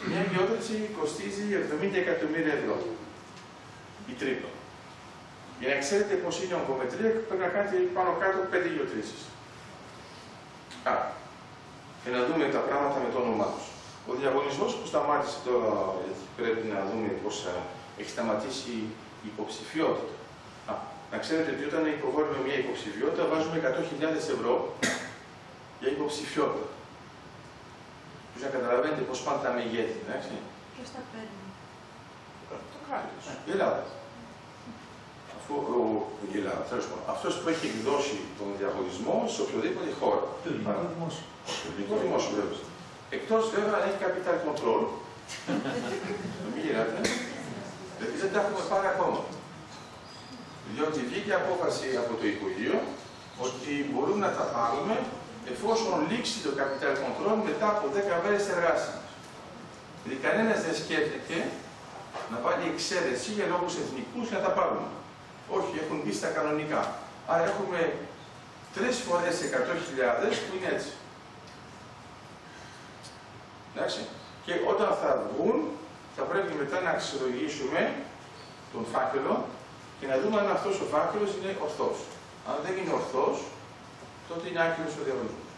Μια γεώτρηση κοστίζει 70 εκατομμύρια ευρώ. Η τρύπα. Για να ξέρετε πώς είναι η ογκομετρία, πρέπει να κάνετε πάνω κάτω 5 γεωτρήσεις. Άρα, και να δούμε τα πράγματα με το όνομά τους. Ο διαγωνισμός που σταμάτησε τώρα, γιατί πρέπει να δούμε πώς έχει σταματήσει η υποψηφιότητα. Να ξέρετε ότι όταν υποβάλλουμε μια υποψηφιότητα, βάζουμε 100.000 ευρώ για υποψηφιότητα. Τους να καταλαβαίνετε πώς πάνε τα μεγέθη, εντάξει. Ποιος τα παίρνει? Το κράτος. Η Ελλάδα. Αυτός που έχει εκδώσει τον διαγωνισμό σε οποιοδήποτε χώρα. Το ελληνικό δημόσιο. Το ελληνικό δημόσιο, βέβαια. Εκτός βέβαια αν έχει capital control. Μην γυράτε. Γιατί δεν τα έχουμε πάρει ακόμα. Διότι βγήκε απόφαση από το Υπουργείο ότι μπορούμε να τα πάρουμε εφόσον λήξει το capital control μετά από 10 μέρες εργάσιμες. Δηλαδή κανένας δεν σκέφτεται να βάλει εξαίρεση για λόγους εθνικούς για να τα πάρουμε. Όχι, έχουν μπει στα κανονικά. Άρα έχουμε 3 φορές 100.000 που είναι έτσι. Εντάξει. Και όταν θα βγουν, θα πρέπει μετά να αξιολογήσουμε τον φάκελο και να δούμε αν αυτός ο φάκελος είναι ορθός. Αν δεν είναι ορθός, τότε είναι άκυρος ο διαγωνισμός.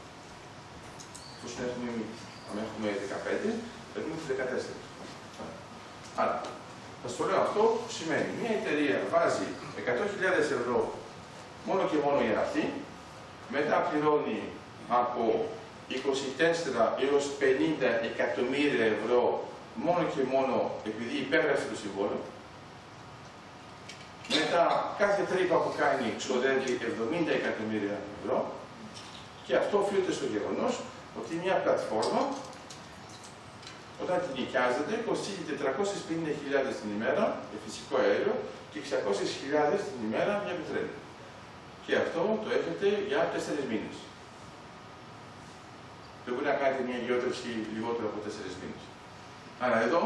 Πώς έχουμε εμείς. Αν έχουμε 15, πρέπει να 14. Άρα, θα στο λέω αυτό που σημαίνει μια εταιρεία βάζει 100.000 ευρώ μόνο και μόνο για αυτή, μετά πληρώνει από 24 έως 50 εκατομμύρια ευρώ μόνο και μόνο επειδή υπέγραψε το συμβόλαιο. Μετά κάθε τρύπα που κάνει ξοδεύει 70 εκατομμύρια ευρώ και αυτό οφείλεται στο γεγονός ότι μια πλατφόρμα όταν την νοικιάζεται κοστίζει 450.000 την ημέρα για φυσικό αέριο και 600.000 την ημέρα για πετρέλαιο. Και αυτό το έχετε για 4 μήνες. Δεν μπορεί να κάνετε μια γεώτρηση λιγότερο από 4 μήνες. Άρα εδώ,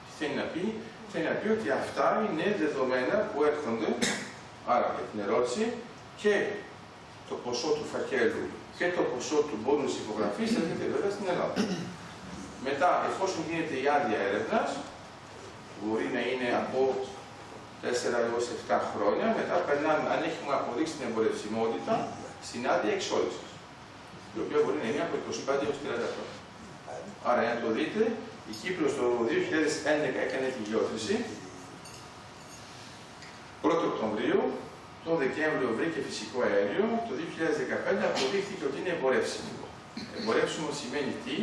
τι θέλει να πει, θέλει να πει ότι αυτά είναι δεδομένα που έρχονται, άρα για την ερώτηση, και το ποσό του φακέλου και το ποσό του μπόνους υπογραφής έρχεται βέβαια στην Ελλάδα. Μετά, εφόσον γίνεται η άδεια έρευνας, μπορεί να είναι από 4 έως 7 χρόνια, μετά περνάμε, αν έχουμε αποδείξει την εμπορευσιμότητα, στην άδεια εξόριξης, η οποία μπορεί να είναι από 25 έως 30 χρόνια. Άρα, αν το δείτε, η Κύπρος το 2011 έκανε τη γεώτρηση, 1 Οκτωβρίου, το Δεκέμβριο βρήκε φυσικό αέριο, το 2015 αποδείχθηκε ότι είναι εμπορεύσιμο. Εμπορεύσιμο σημαίνει τι?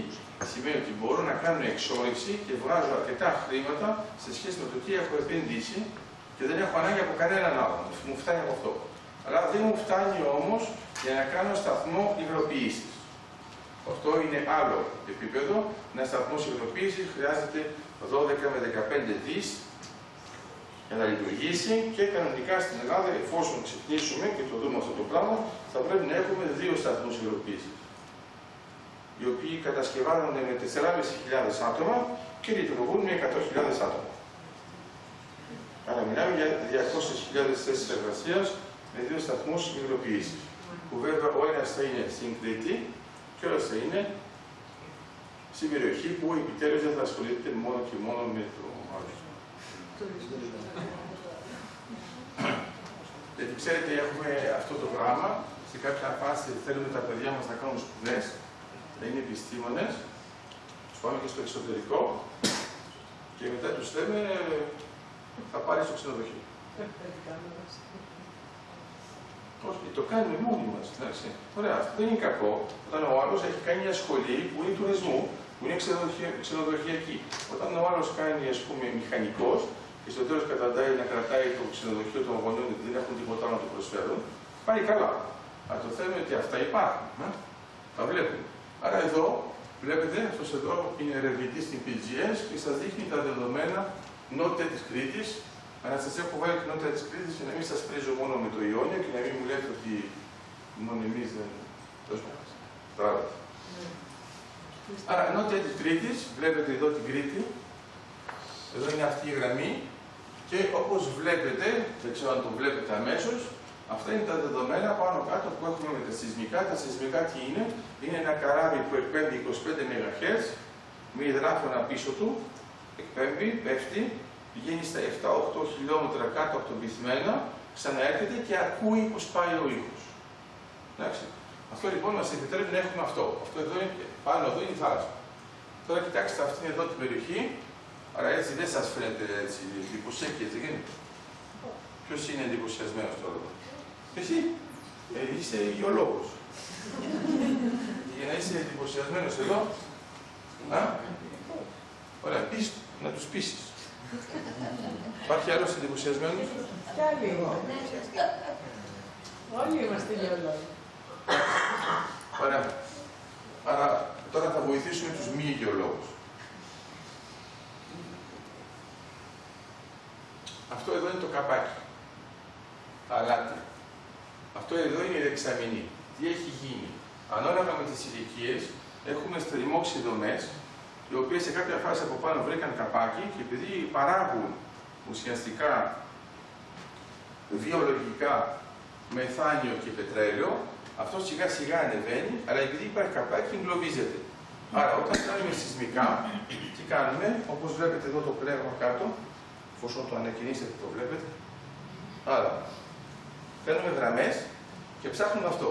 Σημαίνει ότι μπορώ να κάνω εξόρυξη και βγάζω αρκετά χρήματα σε σχέση με το τι έχω επενδύσει και δεν έχω ανάγκη από κανέναν άλλον. Μου φτάνει από αυτό. Αλλά δεν μου φτάνει όμως για να κάνω σταθμό υγροποίησης. Αυτό είναι άλλο επίπεδο. Ένα σταθμό υγροποίησης χρειάζεται 12 με 15 δις για να λειτουργήσει και κανονικά στην Ελλάδα, εφόσον ξυπνήσουμε και το δούμε αυτό το πράγμα, θα πρέπει να έχουμε 2 σταθμούς υγροποίησης, οι οποίοι κατασκευάζονται με 4.500 άτομα και λειτουργούν με 100.000 άτομα. Άρα μιλάμε για 200.000 θέσεις εργασίας με 2 σταθμούς υγροποίησης. Που βέβαια ο ένας θα είναι στην Κρήτη και ο άλλος θα είναι στην περιοχή που επιτέλους δεν θα ασχολείται μόνο και μόνο με το άλλο. Γιατί ξέρετε, έχουμε αυτό το πράγμα. Σε κάποια φάση θέλουμε τα παιδιά μας να κάνουν σπουδές, να είναι επιστήμονες, τους πάμε και στο εξωτερικό και μετά τους λέμε θα πάρει στο ξενοδοχείο. Όχι, το κάνουμε μόνοι μας. Εντάξει. Ωραία, αυτό δεν είναι κακό. Όταν ο άλλος έχει κάνει μια σχολή που είναι τουρισμού, που είναι ξενοδοχειακή. Όταν ο άλλος κάνει, ας πούμε, μηχανικός και στο τέλος καταντάει να κρατάει το ξενοδοχείο των γονιών γιατί δεν έχουν τίποτα άλλο να το προσφέρουν, πάει καλά. Αλλά το θέμα είναι ότι αυτά υπάρχουν. Τα βλέπουμε. Άρα εδώ, βλέπετε, αυτός εδώ είναι ερευνητής στην PGS και σας δείχνει τα δεδομένα νότια της Κρήτης. Αλλά σας έχω βάλει την νότια της Κρήτης για να μην σας πρίζω μόνο με το Ιόνιο και να μην μου λέτε ότι μόνο εμείς δεν. Τράβατε. Άρα, νότια της Κρήτης, βλέπετε εδώ την Κρήτη. Εδώ είναι αυτή η γραμμή και όπως βλέπετε, δεν ξέρω αν το βλέπετε αμέσως, αυτά είναι τα δεδομένα πάνω κάτω που έχουμε με τα σεισμικά. Τα σεισμικά τι είναι? Είναι ένα καράβι που εκπέμπει 25 MHz με υδράφωνα πίσω του, εκπέμπει, πέφτει, πηγαίνει στα 7-8 χιλιόμετρα κάτω από τον πυθμένα, ξαναέρχεται και ακούει πως πάει ο ήχος. Εντάξει. Αυτό λοιπόν μας επιτρέπει να έχουμε αυτό. Αυτό εδώ είναι, πάνω εδώ είναι η θάλασσα. Τώρα κοιτάξτε αυτήν εδώ την περιοχή, άρα έτσι δεν σας φαίνεται έτσι εντυπωσιακή, έτσι γίνεται. Ποιος είναι εντυπωσιασμένος τώρα εδώ? Εσύ, είσαι γεωλόγος. Για να είσαι εντυπωσιασμένος εδώ, ωραία, να τους πείσεις. Υπάρχει άλλος εντυπωσιασμένος? Κι άλλοι είμαστε. Όλοι είμαστε γεωλόγοι. Ωραία. Άρα τώρα θα βοηθήσουμε τους μη γεωλόγους. Αυτό εδώ είναι το καπάκι. Τα αλάτια. Αυτό εδώ είναι η δεξαμενή. Τι έχει γίνει? Ανάλογα με τις ηλικίες έχουμε στριμώξει δομές, οι οποίες σε κάποια φάση από πάνω βρήκαν καπάκι και επειδή παράγουν ουσιαστικά βιολογικά μεθάνιο και πετρέλαιο, αυτό σιγά σιγά ανεβαίνει, αλλά επειδή υπάρχει καπάκι, εγκλωβίζεται. Άρα, όταν κάνουμε σεισμικά, τι κάνουμε, όπως βλέπετε εδώ το πλέγμα κάτω, εφόσον το ανακοινήσετε, το βλέπετε. Άρα, παίρνουμε γραμμές και ψάχνουμε αυτό.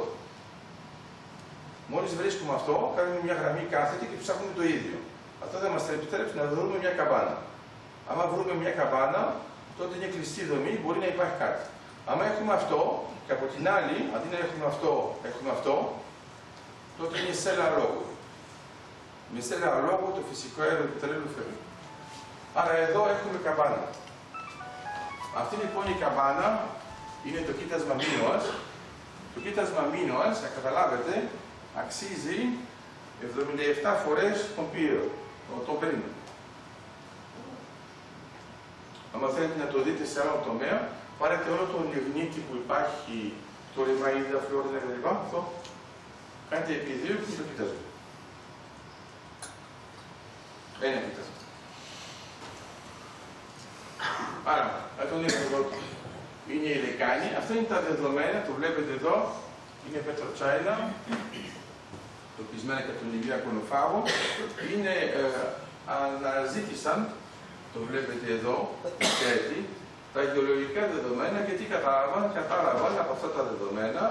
Μόλις βρίσκουμε αυτό, κάνουμε μια γραμμή κάθετη και ψάχνουμε το ίδιο. Αυτό δεν μας επιτρέψει να βρούμε μια καμπάνα. Άμα βρούμε μια καμπάνα, τότε είναι κλειστή δομή, μπορεί να υπάρχει κάτι. Άμα έχουμε αυτό, και από την άλλη, αντί να έχουμε αυτό, τότε είναι σέλα λόγου. Με σέλα λόγου το φυσικό αέριο του πετρέλαιου φεύγει. Άρα εδώ έχουμε καμπάνα. Αυτή λοιπόν η καμπάνα είναι το κοίτασμα μήνωας. Το κοίτασμα μήνωας, να καταλάβετε, αξίζει 77 φορές τον πύρο, τον περίμενο. Αν θέλετε να το δείτε σε άλλο τομέα, πάρετε όλο το λιγνίτη που υπάρχει, το ρημαΐδα, φλόριδα κλπ. Αυτό κάνετε επί 2 και το κοίτασμα. Ένα κοίτασμα. Άρα, αυτό είναι εδώ. Είναι η λεκάνη. Αυτά είναι τα δεδομένα, το βλέπετε εδώ. Είναι πετροτσάινα, τοπισμένα και από τον Ηλία Κονοφάγο. Είναι, αναζήτησαν, το βλέπετε εδώ, έτσι, τα γεωλογικά δεδομένα και τι κατάλαβαν από αυτά τα δεδομένα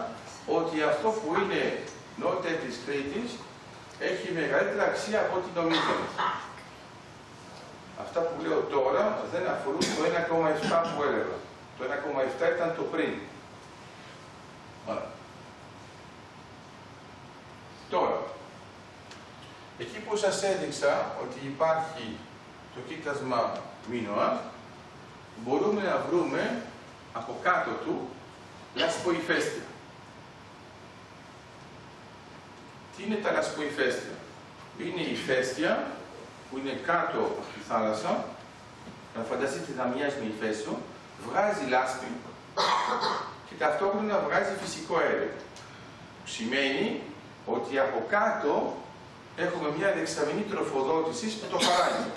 ότι αυτό που είναι νότια της Κρήτης έχει μεγαλύτερη αξία από ό,τι νομίζαμε. Αυτά που λέω τώρα δεν αφορούν το 1,7 που έλεγα. Το 1,7 ήταν το πριν. Τώρα, εκεί που σας έδειξα ότι υπάρχει το κοίτασμα μήνωας, μπορούμε να βρούμε από κάτω του λασποϊφαίστεια. Τι είναι τα λασποϊφαίστεια? Είναι η ηφαίστεια που είναι κάτω από τη θάλασσα, να φανταστείτε να μοιάζει με ηφαίστειο, βγάζει λάσπη και ταυτόχρονα βγάζει φυσικό αέριο. Που σημαίνει ότι από κάτω έχουμε μια δεξαμενή τροφοδότηση με το παράγειο.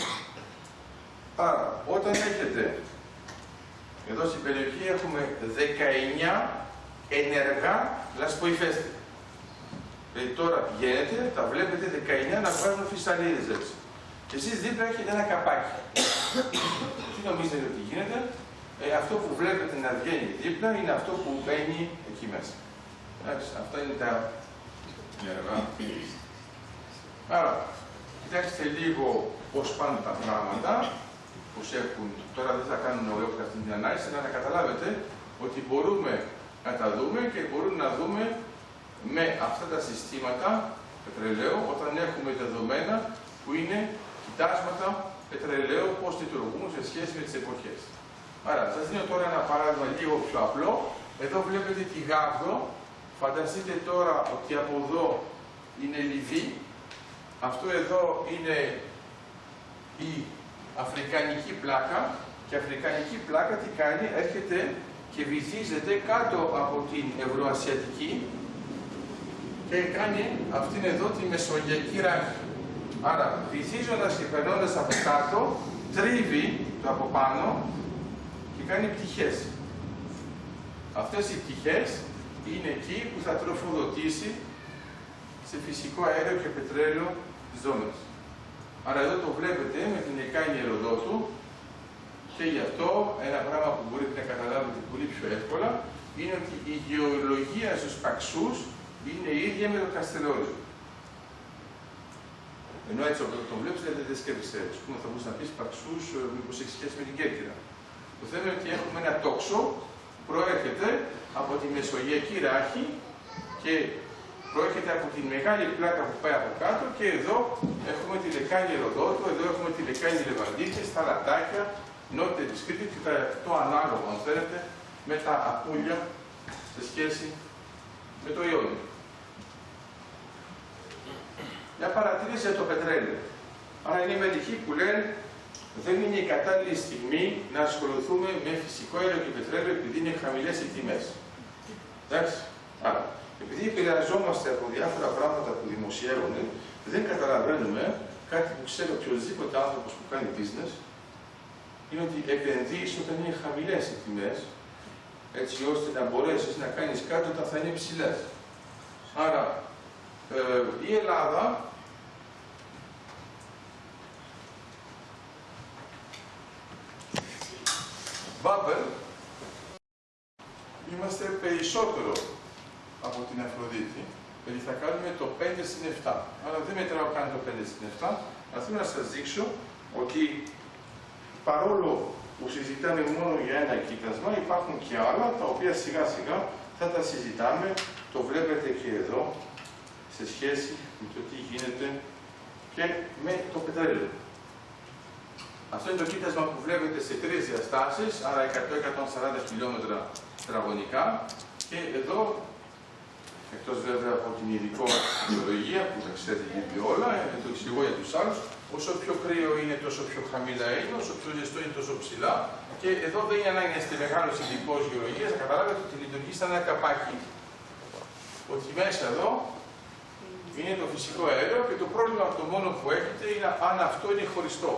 Άρα, όταν έχετε, εδώ στην περιοχή έχουμε 19 ενεργά λασποϊφαίστεια. Δηλαδή τώρα πηγαίνετε, τα βλέπετε 19 να βγάζουν φυσαλίδες έτσι. Και εσείς δίπλα έχετε ένα καπάκι. Τι νομίζετε ότι γίνεται? Αυτό που βλέπετε να βγαίνει δίπλα είναι αυτό που μπαίνει εκεί μέσα. Εντάξει, αυτά είναι τα ενεργά. Άρα, κοιτάξτε λίγο πώς πάνε τα πράγματα, πώς έχουν, τώρα δεν θα κάνουμε ολόκληρη αυτή την ανάλυση, αλλά να καταλάβετε ότι μπορούμε να τα δούμε και μπορούμε να δούμε με αυτά τα συστήματα πετρελαίου, όταν έχουμε δεδομένα που είναι κοιτάσματα πετρελαίου, πώς λειτουργούν σε σχέση με τις εποχές. Άρα, σας δίνω τώρα ένα παράδειγμα λίγο πιο απλό. Εδώ βλέπετε τη Γάβδο. Φανταστείτε τώρα ότι από εδώ είναι Λιβύη. Αυτό εδώ είναι η αφρικανική πλάκα. Και η αφρικανική πλάκα τι κάνει? Έρχεται και βυθίζεται κάτω από την ευρωασιατική και κάνει αυτήν εδώ τη μεσογειακή ράχη. Άρα, βυθίζοντας και περνώντας από κάτω, τρίβει το από πάνω και κάνει πτυχές. Αυτές οι πτυχές είναι εκεί που θα τροφοδοτήσει σε φυσικό αέριο και πετρέλαιο τις ζώνες. Άρα εδώ το βλέπετε με την λεκάνη Εροδότου και γι' αυτό ένα πράγμα που μπορείτε να καταλάβετε πολύ πιο εύκολα είναι ότι η γεωλογία στους Παξούς είναι η ίδια με το Καστελόριζο. Ενώ έτσι όταν το βλέπεις δεν σκέφτεσαι. Ας πούμε θα μπορείς να πεις Παξούς μήπως έχει σχέση με την Κέρκυρα. Το θέμα είναι ότι έχουμε ένα τόξο που προέρχεται από τη μεσογειακή ράχη και προέρχεται από τη μεγάλη πλάκα που πάει από κάτω και εδώ έχουμε τη λεκάνη Εροδότου, εδώ έχουμε τη λεκάνη Λεβαντίκης, τα λατάκια, νότια της Κρήτης και το ανάλογο, αν θέλετε, με τα Απούλια σε σχέση με το Ιόνιο. Μια παρατήρηση για το πετρέλαιο. Άρα είναι μερικοί που λένε δεν είναι η κατάλληλη στιγμή να ασχοληθούμε με φυσικό αέριο και πετρέλαιο επειδή είναι χαμηλές οι τιμές. Εντάξει. Άρα, επειδή επηρεαζόμαστε από διάφορα πράγματα που δημοσιεύονται, δεν καταλαβαίνουμε κάτι που ξέρει οποιοδήποτε άνθρωπος που κάνει business, είναι ότι επενδύεις όταν είναι χαμηλές οι τιμές έτσι ώστε να μπορέσεις να κάνεις κάτι όταν θα είναι ψηλές. Άρα, η Ελλάδα Bubble, είμαστε περισσότερο από την Αφροδίτη, γιατί θα κάνουμε το 5 στην 7. Άρα δεν μετράω καν το 5 στην 7, αλλά θέλω να σας δείξω ότι παρόλο που συζητάμε μόνο για ένα κοίτασμα, υπάρχουν και άλλα τα οποία σιγά σιγά θα τα συζητάμε. Το βλέπετε και εδώ, σε σχέση με το τι γίνεται και με το πετρέλαιο. Αυτό είναι το κοίτασμα που βλέπετε σε 3 διαστάσεις, άρα 100-140 χιλιόμετρα τετραγωνικά. Και εδώ, εκτός βέβαια από την ειδικό γεωλογία που τα ξέρετε ήδη όλα, το εξηγώ για τους άλλους, όσο πιο κρύο είναι, τόσο πιο χαμηλά είναι, όσο πιο ζεστό είναι, τόσο ψηλά. Και εδώ δεν είναι ανάγκη να είστε μεγάλος ειδικός γεωλογίας, να καταλάβετε ότι λειτουργεί σαν ένα καπάκι. Ότι μέσα εδώ είναι το φυσικό αέριο και το πρόβλημα το μόνο που έχετε είναι αν αυτό είναι χωριστό.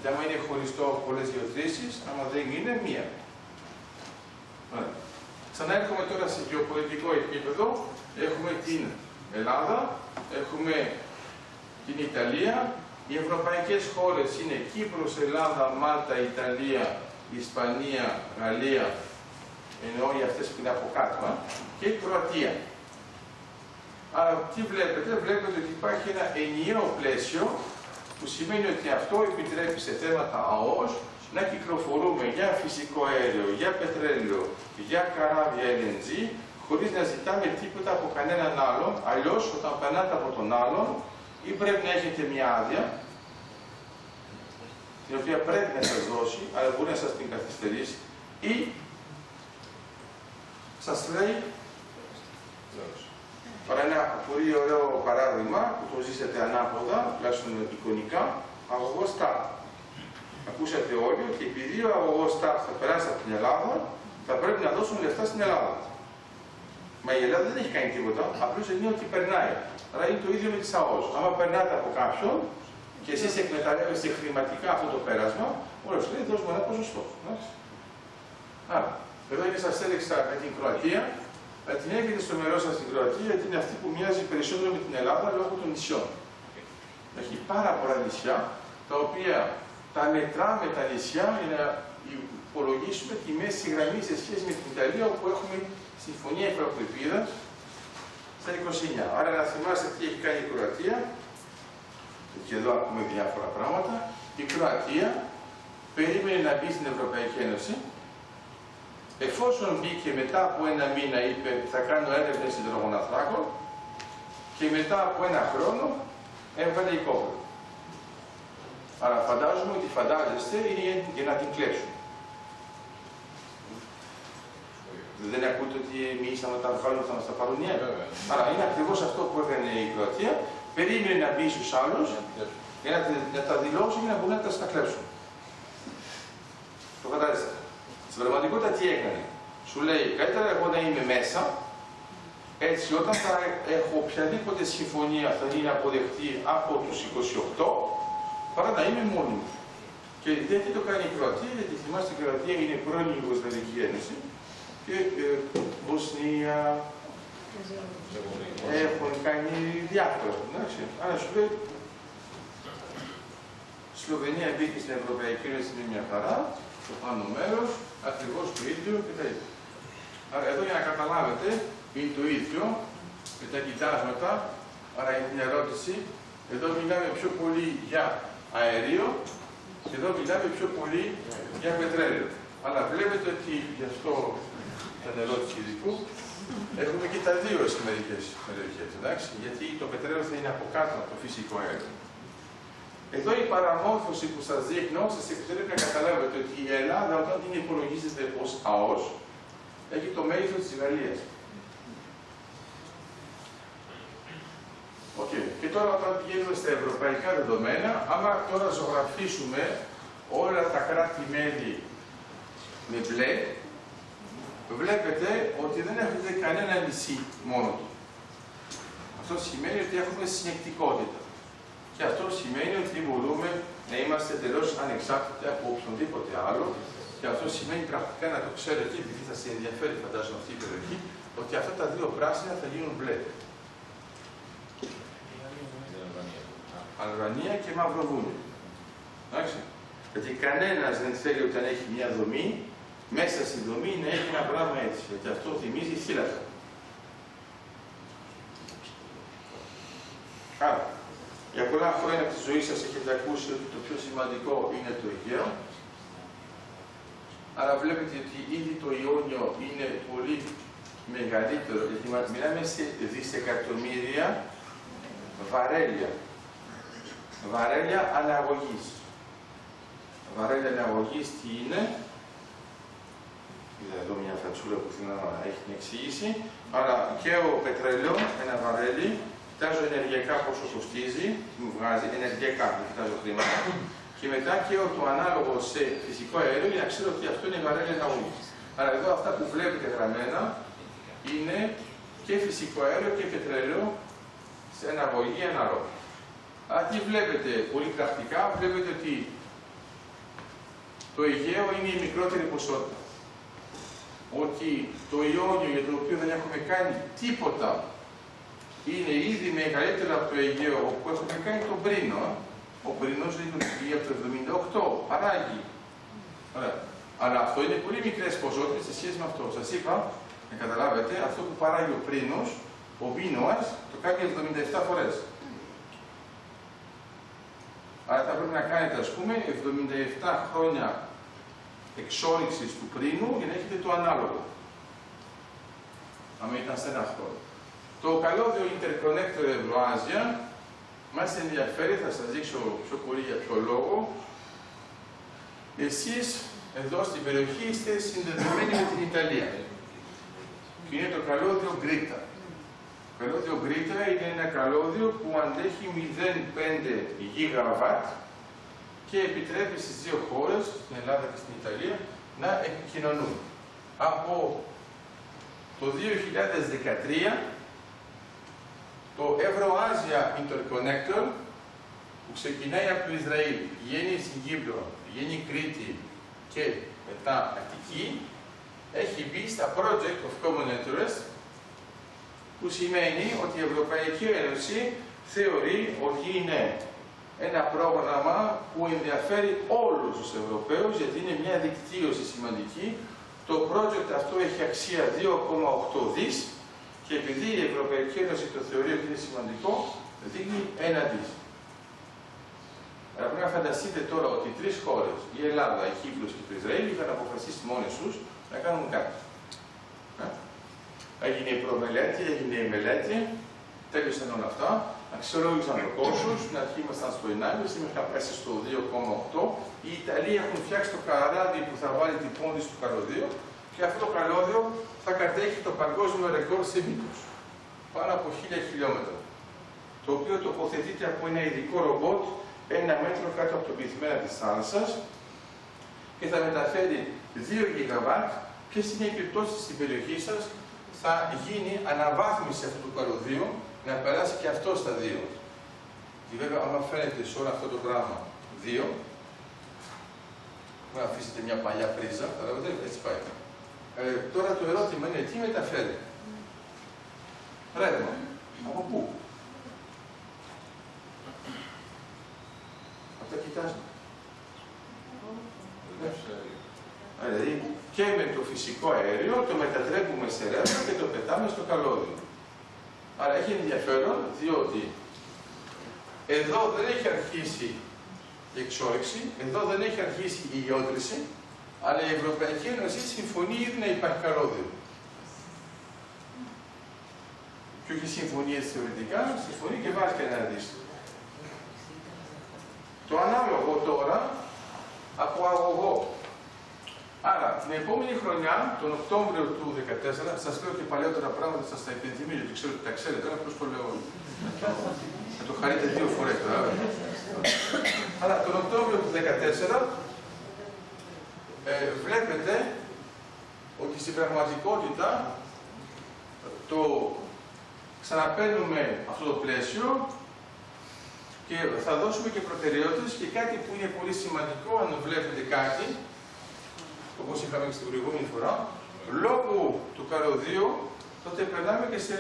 Και άμα είναι χωριστό από πολλές γεωτρήσεις, άμα δεν είναι μία. Ξαναέρχομαι τώρα σε γεωπολιτικό επίπεδο. Έχουμε την Ελλάδα, έχουμε την Ιταλία. Οι ευρωπαϊκές χώρες είναι Κύπρος, Ελλάδα, Μάλτα, Ιταλία, Ισπανία, Γαλλία, εννοώ για αυτές που είναι από κάτω, και η Κροατία. Άρα τι βλέπετε, βλέπετε ότι υπάρχει ένα ενιαίο πλαίσιο που σημαίνει ότι αυτό επιτρέπει σε θέματα ΑΟΣ να κυκλοφορούμε για φυσικό αέριο, για πετρέλαιο, για καράβια LNG, χωρίς να ζητάμε τίποτα από κανέναν άλλον. Αλλιώς, όταν περνάτε από τον άλλον, ή πρέπει να έχετε μια άδεια, την οποία πρέπει να σας δώσει, αλλά μπορεί να σας την καθυστερήσει, ή σας λέει, παρά ένα πολύ ωραίο παράδειγμα που το ζήσατε ανάποδα, τουλάχιστον εικονικά, αγωγός TAP. Ακούσατε όλοι ότι επειδή ο αγωγός TAP θα περάσει από την Ελλάδα, θα πρέπει να δώσουν λεφτά στην Ελλάδα. Μα η Ελλάδα δεν έχει κάνει τίποτα, απλώς είναι ότι περνάει. Άρα είναι το ίδιο με τις ΑΟΣ. Άμα περνάτε από κάποιον και εσείς εκμεταλλεύεστε χρηματικά αυτό το πέρασμα, όλος λέει δώσουμε ένα ποσοστό. Άρα, εδώ είναι σας έδειξα με την Κροατία. Την έχετε στο μερό σας στην Κροατία, γιατί είναι αυτή που μοιάζει περισσότερο με την Ελλάδα λόγω των νησιών. Έχει πάρα πολλά νησιά, τα οποία τα μετράμε τα νησιά για να υπολογίσουμε τη μέση γραμμή σε σχέση με την Ιταλία, όπου έχουμε συμφωνία υφρακτοεπίδας στα 29. Άρα να θυμάστε τι έχει κάνει η Κροατία, και εδώ ακούμε διάφορα πράγματα. Η Κροατία περίμενε να μπει στην Ευρωπαϊκή Ένωση. Εφόσον μπήκε μετά από ένα μήνα, είπε θα κάνω έρευνες υδρογοναθράκων και μετά από ένα χρόνο έβγαλε οικόπεδο. Άρα φαντάζομαι ότι φαντάζεστε είναι για να την κλέψουν. Δεν ακούτε ότι εμείς θα τα βγάλουμε, θα μας τα πάρουν οι άλλοι. Άρα είναι ακριβώς αυτό που έκανε η Κροατία. Περίμενε να μπει στους άλλους για να τα δηλώσει και να μπορούν να τα κλέψουν. Το φαντάζεστε. Στην πραγματικότητα τι έκανε. Σου λέει καλύτερα εγώ να είμαι μέσα, έτσι όταν θα έχω οποιαδήποτε συμφωνία θα είναι αποδεκτή από τους 28, παρά να είμαι μόνη μου. Και γιατί το κάνει η Κροατία, γιατί θυμάστε η Κροατία είναι πρώην Ιουγκοσλαβική Ένωση και Βοσνία έχουν κάνει διάφορα. Άρα σου λέει Σλοβενία μπήκε στην Ευρωπαϊκή Ένωση με μια χαρά, το πάνω μέρος, ακριβώς το ίδιο κτλ. Άρα εδώ για να καταλάβετε είναι το ίδιο με τα κοιτάσματα, άρα για την ερώτηση, εδώ μιλάμε πιο πολύ για αέριο και εδώ μιλάμε πιο πολύ για πετρέλαιο. Αλλά βλέπετε ότι γι' αυτό ήταν ερώτηση ειδικού, έχουμε και τα δύο στις μερικές περιοχές, εντάξει, γιατί το πετρέλαιο θα είναι από κάτω από το φυσικό αέριο. Εδώ η παραμόρφωση που σας δείχνω, σας επιτρέπει να καταλάβετε ότι η Ελλάδα όταν την υπολογίζεται ως ΑΟΣ, έχει το μέγεθος της Γαλλίας. Και τώρα όταν πηγαίνουμε στα ευρωπαϊκά δεδομένα, άμα τώρα ζωγραφίσουμε όλα τα κράτη-μέλη με μπλε, βλέπετε ότι δεν έχετε κανένα νησί μόνο του. Αυτό σημαίνει ότι έχουμε συνεκτικότητα. Και αυτό σημαίνει ότι μπορούμε να είμαστε εντελώς ανεξάρτητοι από οποιονδήποτε άλλο Και αυτό σημαίνει πρακτικά να το ξέρετε, επειδή θα σε ενδιαφέρει φαντάζομαι αυτή η περιοχή, ότι αυτά τα δύο πράσινα θα γίνουν μπλε. Αλβανία και Μαυροβούνιο. Εντάξει. Γιατί κανένας δεν θέλει όταν έχει μια δομή, μέσα στη δομή να έχει ένα πράγμα έτσι. Γιατί αυτό θυμίζει θύλακα. Άρα, για πολλά χρόνια της ζωής σας έχετε ακούσει ότι το πιο σημαντικό είναι το Αιγαίο. Άρα βλέπετε ότι ήδη το Ιόνιο είναι πολύ μεγαλύτερο, γιατί μιλάμε σε δισεκατομμύρια βαρέλια. Βαρέλια αναγωγής. Βαρέλια αναγωγής τι είναι? Είδα εδώ μια φατσούλα που θέλω να έχει την εξήγηση. Άρα και ο πετρέλαιο, ένα βαρέλι, κοιτάζω ενεργειακά πόσο κοστίζει, μου βγάζει ενεργειακά, δεν κοιτάζω χρήματα. Και μετά και το ανάλογο σε φυσικό αέριο για να ξέρω ότι αυτό είναι βαρέλια αναγωγής. Άρα εδώ αυτά που βλέπετε γραμμένα είναι και φυσικό αέριο και πετρέλαιο σε αναγωγή ανάλογα. Αλλά τι βλέπετε πολύ πρακτικά, βλέπετε ότι το Αιγαίο είναι η μικρότερη ποσότητα. Ότι το Ιόνιο για το οποίο δεν έχουμε κάνει τίποτα είναι ήδη μεγαλύτερο από το Αιγαίο όπου έχουμε κάνει τον Πρίνο. Ο Πρίνος λειτουργεί από το 78, παράγει. Ωραία. Αλλά αυτό είναι πολύ μικρές ποσότητες σε σχέση με αυτό. Σας είπα, να καταλάβετε, αυτό που παράγει ο Πρίνος, ο Βίνωας, το κάνει 77 φορές. Άρα θα πρέπει να κάνετε, ας πούμε, 77 χρόνια εξόρυξης του Πρίνου για να έχετε το ανάλογο. Αν ήταν σε ένα χρόνο. Το καλώδιο Interconnector Ευρωάζια μας ενδιαφέρει, θα σας δείξω πιο πολύ για ποιο λόγο. Εσείς εδώ στην περιοχή είστε συνδεδεμένοι με την Ιταλία. Και είναι το καλώδιο Γκρίτα. Το καλώδιο Γκρίτα είναι ένα καλώδιο που αντέχει 0,5 γιγαβάτ και επιτρέπει στις δύο χώρες, στην Ελλάδα και στην Ιταλία, να επικοινωνούν. Από το 2013 το Ευρωάζια Interconnector που ξεκινάει από το Ισραήλ, πηγαίνει στην Κύπρο, πηγαίνει Κρήτη και μετά Αττική, έχει μπει στα Project of Common Interest, που σημαίνει ότι η Ευρωπαϊκή Ένωση θεωρεί ότι είναι ένα πρόγραμμα που ενδιαφέρει όλους τους Ευρωπαίους, γιατί είναι μια δικτύωση σημαντική. Το project αυτό έχει αξία 2,8 δις και επειδή η Ευρωπαϊκή Ένωση το θεωρεί ότι είναι σημαντικό, δίνει 1 δις. Αλλά πρέπει να φανταστείτε τώρα ότι 3 χώρες, η Ελλάδα, η Κύπρος και το Ισραήλ, είχαν αποφασίσει μόνες τους να κάνουν κάτι. Έγινε η προμελέτη, έγινε η μελέτη, τέλειωσαν όλα αυτά, αξιολόγησαν το κόστος, στην αρχή ήμασταν στο 1,5, είχαν πέσει στο 2,8. Οι Ιταλοί έχουν φτιάξει το καράβι που θα βάλει την πόντη στο καλώδιο και αυτό το καλώδιο θα κατέχει το παγκόσμιο ρεκόρ σε μήκος, πάνω από 1000 χιλιόμετρα. Το οποίο τοποθετείται από ένα ειδικό ρομπότ 1 μέτρο κάτω από το πυθμένα της θάλασσας και θα μεταφέρει 2 γιγαβάτ. Ποιες είναι οι επιπτώσεις στην περιοχή σας? Θα γίνει αναβάθμιση αυτού του καλωδίου να περάσει και αυτό στα 2. Και βέβαια, άμα φαίνεται σε όλο αυτό το πράγμα 2, να αφήσετε μια παλιά πρίζα, αλλά δεν έτσι πάει. Τώρα το ερώτημα είναι τι μεταφέρει. Ρεύμα. Από πού? Από τα κοιτάσματα. Δηλαδή και με το φυσικό αέριο το μετατρέπουμε σε ρεύμα και το πετάμε στο καλώδιο. Άρα έχει ενδιαφέρον διότι εδώ δεν έχει αρχίσει η εξόρυξη, εδώ δεν έχει αρχίσει η ιότρηση, αλλά η Ευρωπαϊκή Ένωση συμφωνεί ήδη να υπάρχει καλώδιο. Και όχι συμφωνίες θεωρητικά, συμφωνεί και βάζει και ένα δις. Το ανάλογο τώρα από αγωγό. Άρα, την επόμενη χρονιά, τον Οκτώβριο του 2014, σας λέω και παλαιότερα πράγματα, σας τα υπενθυμίζω και ξέρω ότι τα ξέρετε, αλλά πώς το λέω. Θα το χαρείτε 2 φορές τώρα. Άρα, τον Οκτώβριο του 2014, βλέπετε ότι στην πραγματικότητα το ξαναπαίρνουμε αυτό το πλαίσιο και θα δώσουμε και προτεραιότητες και κάτι που είναι πολύ σημαντικό, αν βλέπετε κάτι, όπως είχαμε και στην προηγούμενη φορά, λόγω του καλωδίου, τότε περνάμε και σε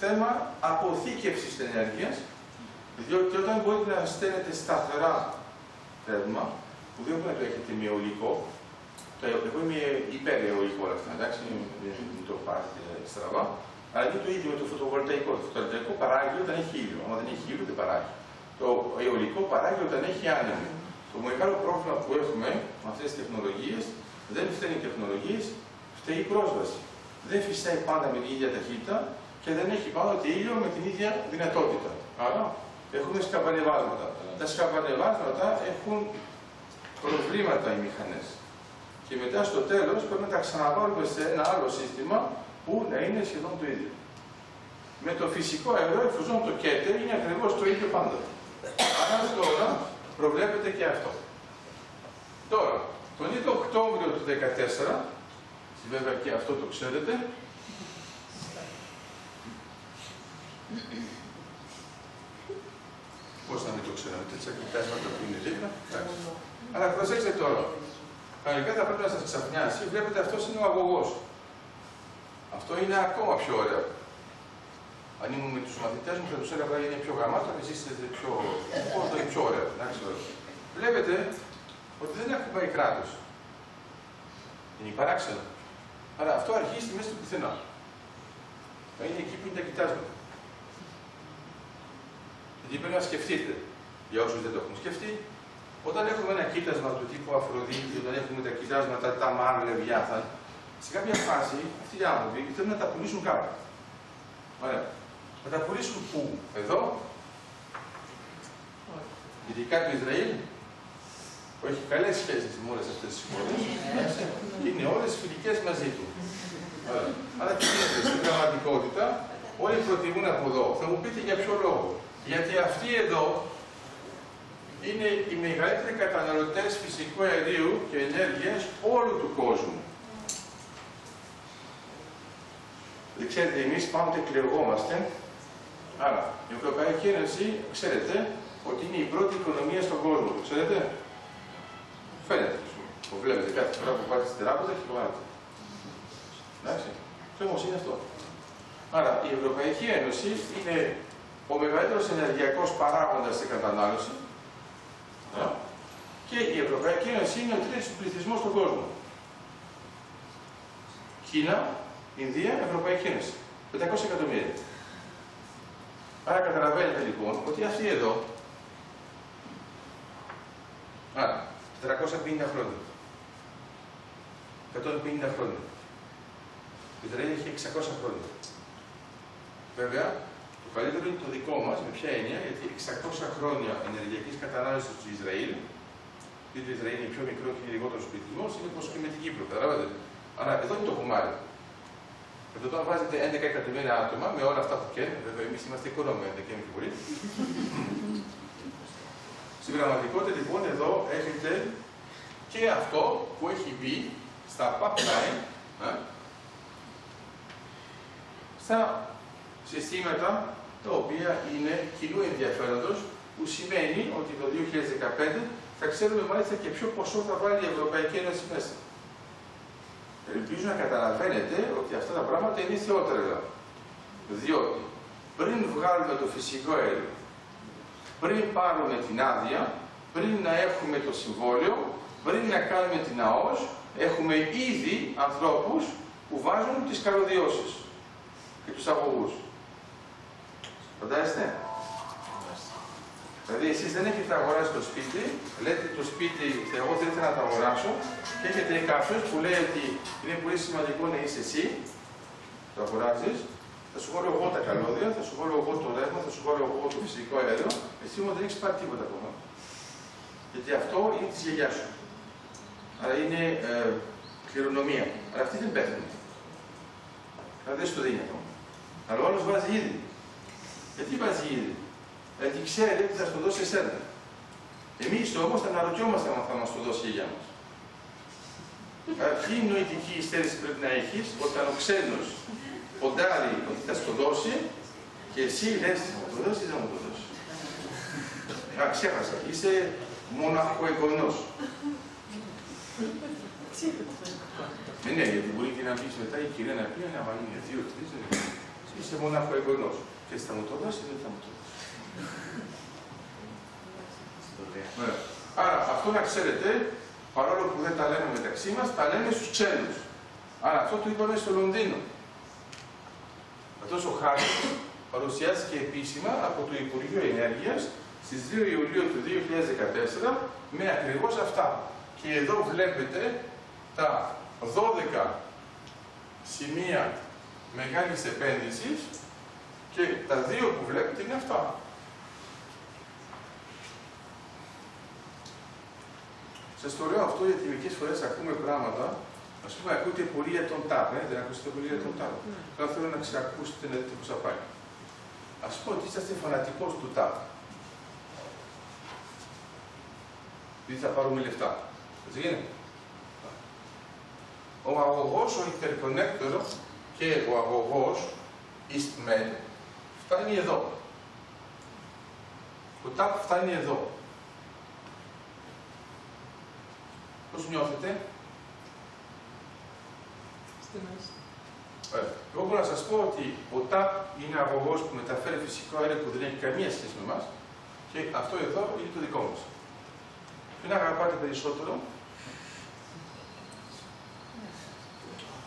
θέμα αποθήκευσης της ενέργειας, διότι όταν μπορείτε να στέλνετε σταθερά ρεύμα, που δεν μπορεί να το έχετε με αιωλικό, εγώ είμαι υπέρ αιωλικό όλα αυτά, εντάξει, μην το πάρετε στραβά, αλλά είναι το ίδιο με το φωτοβολταϊκό. Το φωτοβολταϊκό παράγει όταν έχει ήλιο, άμα δεν έχει ήλιο δεν παράγει. Το αιωλικό παράγει όταν έχει άνεμο. Το μεγάλο πρόβλημα που έχουμε με αυτές τις τεχνολογίες δεν φταίνουν οι τεχνολογίες, φταίει η πρόσβαση. Δεν φυσάει πάντα με την ίδια ταχύτητα και δεν έχει πάντα το ήλιο με την ίδια δυνατότητα. Άρα έχουμε σκαμπανεβάσματα. Τα σκαμπανεβάσματα έχουν προβλήματα οι μηχανές. Και μετά στο τέλος πρέπει να τα ξαναβάλουμε σε ένα άλλο σύστημα που να είναι σχεδόν το ίδιο. Με το φυσικό αέριο, εφόσον το καίτε, είναι ακριβώς το ίδιο πάντα. Άρα τώρα προβλέπεται και αυτό. Τώρα, τον 2 Οκτώβριο του 2014, βέβαια και αυτό το ξέρετε, πώς να μην το ξέρετε, τέτοια κοιτάσματα που είναι δίπλα. Αλλά προσέξτε τώρα. Κανονικά θα πρέπει να σας ξαφνιάσει. Βλέπετε, αυτός είναι ο αγωγός. Αυτό είναι ακόμα πιο ωραίο. Αν ήμουν με τους μαθητές μου, θα τους έλεγα είναι πιο γαμάτο, εσείς είστε πιο. Πώς το είναι πιο ωραίο. Βλέπετε ότι δεν έχουμε πάει κράτος. Είναι παράξενο. Άρα αυτό αρχίζει στη μέση του πουθενά. Θα είναι εκεί που είναι τα κοιτάσματα. Γιατί πρέπει να σκεφτείτε, για όσους δεν το έχουν σκεφτεί, όταν έχουμε ένα κοίτασμα του τύπου Αφροδίτη, όταν έχουμε τα κοιτάσματα, τα Μάρλε, Βιάθαν, σε κάποια φάση αυτοί οι άνθρωποι θέλουν να τα πουλήσουν κάπου. Ωραία. Να τα πουλήσουν πού? Εδώ. Ειδικά το Ισραήλ, που έχει καλές σχέσεις με όλες αυτές τις χώρες, είναι όλες φιλικές μαζί του. Αλλά τι γίνεται, στην πραγματικότητα, όλοι προτιμούν από εδώ. Θα μου πείτε για ποιο λόγο. Γιατί αυτοί εδώ είναι οι μεγαλύτεροι καταναλωτές φυσικού αερίου και ενέργειας όλου του κόσμου. Δεν ξέρετε, εμείς πάντοτε κλεργόμαστε. Άρα, η Ευρωπαϊκή Ένωση, ξέρετε, ότι είναι η πρώτη οικονομία στον κόσμο. Το ξέρετε. Φαίνεται. Το βλέπετε κάθε φορά που πάτε στην τράπεζα και το βάλετε. Εντάξει. Και όμως είναι αυτό. Άρα, η Ευρωπαϊκή Ένωση είναι ο μεγαλύτερος ενεργειακός παράγοντας στην κατανάλωση. Και η Ευρωπαϊκή Ένωση είναι ο τρίτος πληθυσμός στον κόσμο. Κίνα, Ινδία, Ευρωπαϊκή Ένωση. 500 εκατομμύρια. Άρα καταλαβαίνετε λοιπόν ότι αυτοί εδώ. Άρα, 450 χρόνια. 150 χρόνια. Το Ισραήλ έχει 600 χρόνια. Βέβαια, το καλύτερο είναι το δικό μας, με ποια έννοια, γιατί 600 χρόνια ενεργειακής κατανάλωσης του Ισραήλ, γιατί το Ισραήλ είναι πιο μικρό και είναι λιγότερος πληθυσμός, είναι όπως και με την Κύπρο, καταλάβατε. Άρα εδώ είναι το κουμάρι. Εδώ τώρα βάζετε 11 εκατομμύρια άτομα με όλα αυτά που καίνε, βέβαια εμείς είμαστε οικονομοί, δεν καίνε και πολύ. Στην πραγματικότητα λοιπόν εδώ έχετε και αυτό που έχει μπει στα pipeline, στα συστήματα τα οποία είναι κοινού ενδιαφέροντος, που σημαίνει ότι το 2015 θα ξέρουμε μάλιστα και ποιο ποσό θα βάλει η Ευρωπαϊκή Ένωση μέσα. Ελπίζω να καταλαβαίνετε ότι αυτά τα πράγματα είναι θεότρελα. Διότι πριν βγάλουμε το φυσικό αέριο, πριν πάρουμε την άδεια, πριν να έχουμε το συμβόλαιο, πριν να κάνουμε την ΑΟΣ, έχουμε ήδη ανθρώπους που βάζουν τις καλωδιώσεις και τους αγωγούς. Φαντάζεστε. Δηλαδή εσείς δεν έχετε αγοράσει το σπίτι, λέτε το σπίτι, εγώ δεν ήθελα να το αγοράσω και έχετε κάποιος που λέει ότι είναι πολύ σημαντικό να είσαι εσύ, το αγοράζεις, θα σου βάλω εγώ τα καλώδια, θα σου βάλω εγώ το ρεύμα, θα σου βάλω εγώ το φυσικό αέριο, εσύ όμως δεν έχεις πάρει τίποτα ακόμα. Γιατί αυτό είναι της γιαγιάς σου. Άρα είναι κληρονομία. Αλλά αυτή δεν πέθανε. Αλλά δεν σου το δίνει ακόμα. Αλλά ο άλλος βάζει ήδη. Γιατί βάζει ήδη? Γιατί ξέρει ότι θα σου το δώσει εσένα. Εμείς όμως θα αναρωτιόμαστε αν θα μας το δώσει η γιαγιά μας. Τι νοητική υστέρηση πρέπει να έχεις όταν ο ξένος ποντάρει ότι θα σου το δώσει και εσύ λες θα μου το δώσει ή δεν μου το δώσει? Ξέχασα. Είσαι μοναχοεγγονός. Ναι, γιατί μπορείτε να μπει μετά η κυρία να πει, άμα είναι 2-3, είσαι μονάχο εγγονός. Και θα μου το δώσει ή δεν θα μου το δώσει. Άρα, αυτό να ξέρετε, παρόλο που δεν τα λέμε μεταξύ μας, τα λέμε στους ξένους. Άρα, αυτό το είπαμε στο Λονδίνο. Αυτός ο χάρτης παρουσιάστηκε επίσημα από το Υπουργείο Ενέργειας στις 2 Ιουλίου του 2014 με ακριβώς αυτά. Και εδώ βλέπετε τα 12 σημεία μεγάλης επένδυσης και τα 2 που βλέπετε είναι αυτά. Σας το λέω αυτό γιατί μερικές φορές ακούμε πράγματα, ας πούμε ακούτε πολύ για τον ΤΑΠ, δεν ακούσετε πολύ για τον ΤΑΠ. Τώρα θέλω να ξεακούσετε να δείτε πώς θα πάει. Ας πω ότι είσαστε φανατικός του ΤΑΠ. Δηλαδή θα πάρουμε λεφτά. Έτσι γίνεται. Ο αγωγός, ο interconnector και ο αγωγός EastMed φτάνει εδώ. Ο ΤΑΠ φτάνει εδώ. Πώς νιώθετε? Στη μέση. Εγώ μπορώ να σας πω ότι ο ΤΑΠ είναι αγωγός που μεταφέρει φυσικό αέριο που δεν έχει καμία σχέση με εμάς και αυτό εδώ είναι το δικό μας. Ποιον αγαπάτε περισσότερο?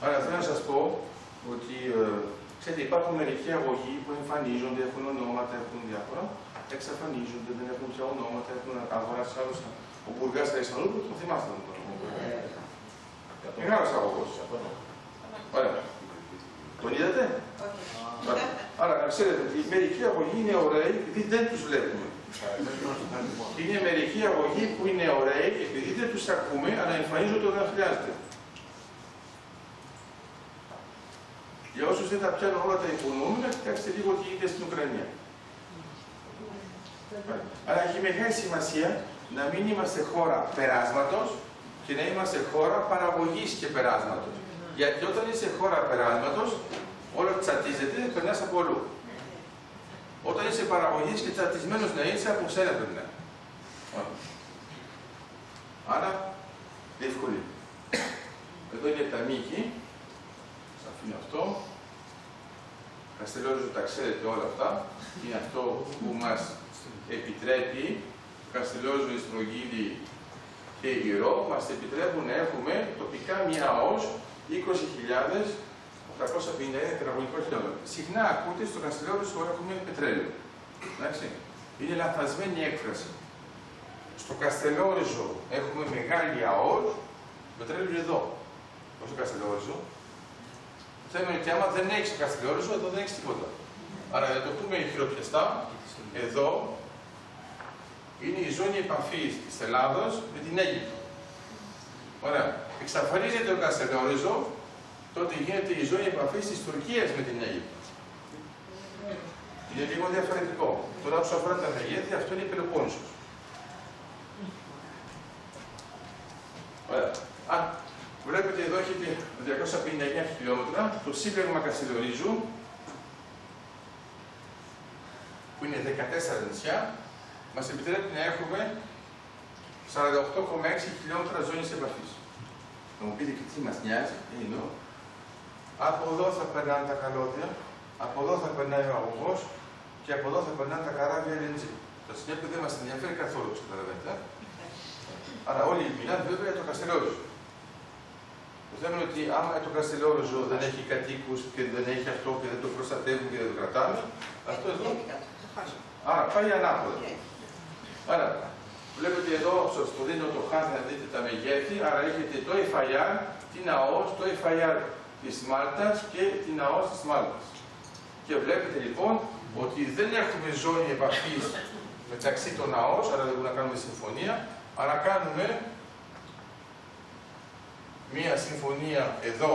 Άρα θέλω να σας πω ότι ξέρετε, υπάρχουν μερικοί αγωγοί που εμφανίζονται, έχουν ονόματα, έχουν διάφορα, εξαφανίζονται, δεν έχουν πια ονόματα, έχουν αγοράσει άλλους. Ο Μπουργάς Αλεξανδρούπολου, τον θυμάστε τον όνομα. Μεγάλος αγωγός. Ωραία. Τον είδατε? Όχι. Άρα, να ξέρετε ότι μερικοί αγωγοί είναι ωραίοι επειδή δεν τους βλέπουμε. Είναι μερικοί αγωγοί που είναι ωραίοι επειδή δεν τους ακούμε, αλλά εμφανίζονται όταν χρειάζεται. Για όσους δεν τα πιάνουν όλα τα υπονοούμενα, κοιτάξτε λίγο τι γίνεται στην Ουκρανία. Αλλά έχει μεγάλη σημασία να μην είμαστε χώρα περάσματος και να είμαστε χώρα παραγωγής και περάσματος. Γιατί όταν είσαι χώρα περάσματος, όλο τσατίζεται, περνάς από αλλού. Όταν είσαι παραγωγής και τσατισμένος να είσαι, από σένα περνάει. Άρα, εύκολη. Εδώ είναι τα μήκη. Σας αφήνω αυτό. Καστελόριζο τα ξέρετε όλα αυτά. Είναι αυτό που μας επιτρέπει, Καστελόριζο, Ιστρογγύλη και Ηρώ, μας επιτρέπουν να έχουμε τοπικά μια ΟΣ 20.851 τετραγωνικό χιλιόμετρο. Συχνά ακούτε στο Καστελόριζο έχουμε πετρέλαιο. Εντάξει. Είναι λανθασμένη έκφραση. Στο Καστελόριζο έχουμε μεγάλη ΑΟΣ, πετρέλαιο είναι εδώ. Όχι στο Καστελόριζο. Θέμα είναι ότι άμα δεν έχεις το Καστελόριζο, εδώ δεν έχεις τίποτα. Άρα για το πούμε χειροπιαστά, εδώ είναι η ζώνη επαφής της Ελλάδος με την Αίγυπτο. Ωραία. Εξαφανίζεται ο Καστελόριζο, τότε γίνεται η ζώνη επαφής της Τουρκίας με την Αίγυπτο. Είναι λίγο διαφορετικό. Τώρα όσον αφορά τα μεγέθη, αυτό είναι η Πελοπόννησος. Ωραία. Βλέπετε εδώ έχετε 259 χιλιόμετρα, το σύμπλεγμα Καστελορίζου, που είναι 14 νησιά, μας επιτρέπει να έχουμε 48,6 χιλιόμετρα ζώνης επαφής. Θα μου πείτε και τι μας νοιάζει, είναι εδώ. Από εδώ θα περνάνε τα καλώδια, από εδώ θα περνάει ο αγωγός και από εδώ θα περνάνε τα καράβια LNG. Το συνέπεια δεν μας ενδιαφέρει καθόλου, καταλαβαίνετε. Άρα όλοι μιλάνε βέβαια για το Καστελόριζο. Το θέμα είναι ότι άμα το Καστελόριζο δεν έχει κατοίκους και δεν έχει αυτό και δεν το προστατεύουν και δεν το κρατάνε, αυτό εδώ. Άρα πάει ανάποδα. Άρα βλέπετε εδώ, σας το δίνω το χάρτη να δείτε τα μεγέθη, άρα έχετε το FIR, την ΑΟΣ, το FIR της Μάλτας και την ΑΟΣ της Μάλτας. Και βλέπετε λοιπόν ότι δεν έχουμε ζώνη επαφής μεταξύ των ΑΟΣ, άρα δεν μπορούμε να κάνουμε συμφωνία, άρα κάνουμε μία συμφωνία εδώ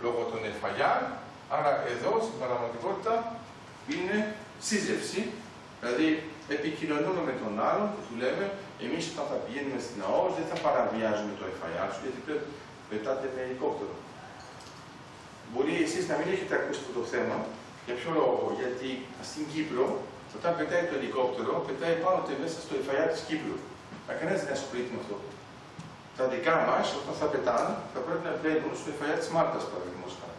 λόγω των FIR, άρα εδώ στην πραγματικότητα είναι σύζευση, δηλαδή επικοινωνούμε με τον άλλον και του λέμε εμείς όταν θα πηγαίνουμε στην ΑΟΣ δεν θα παραβιάζουμε το FIR σου γιατί πετάτε με ελικόπτερο. Μπορεί εσείς να μην έχετε ακούσει αυτό το θέμα, για ποιο λόγο, γιατί στην Κύπρο όταν πετάει το ελικόπτερο πετάει πάνω του μέσα στο FIR της Κύπρου. Μα κανένας δεν ασχολείται με αυτό. τα δικά μας, όταν θα πετάνε, θα πρέπει να μπαίνουν στο εφαγιά της Μάλτας, παραδείγματος χάρη.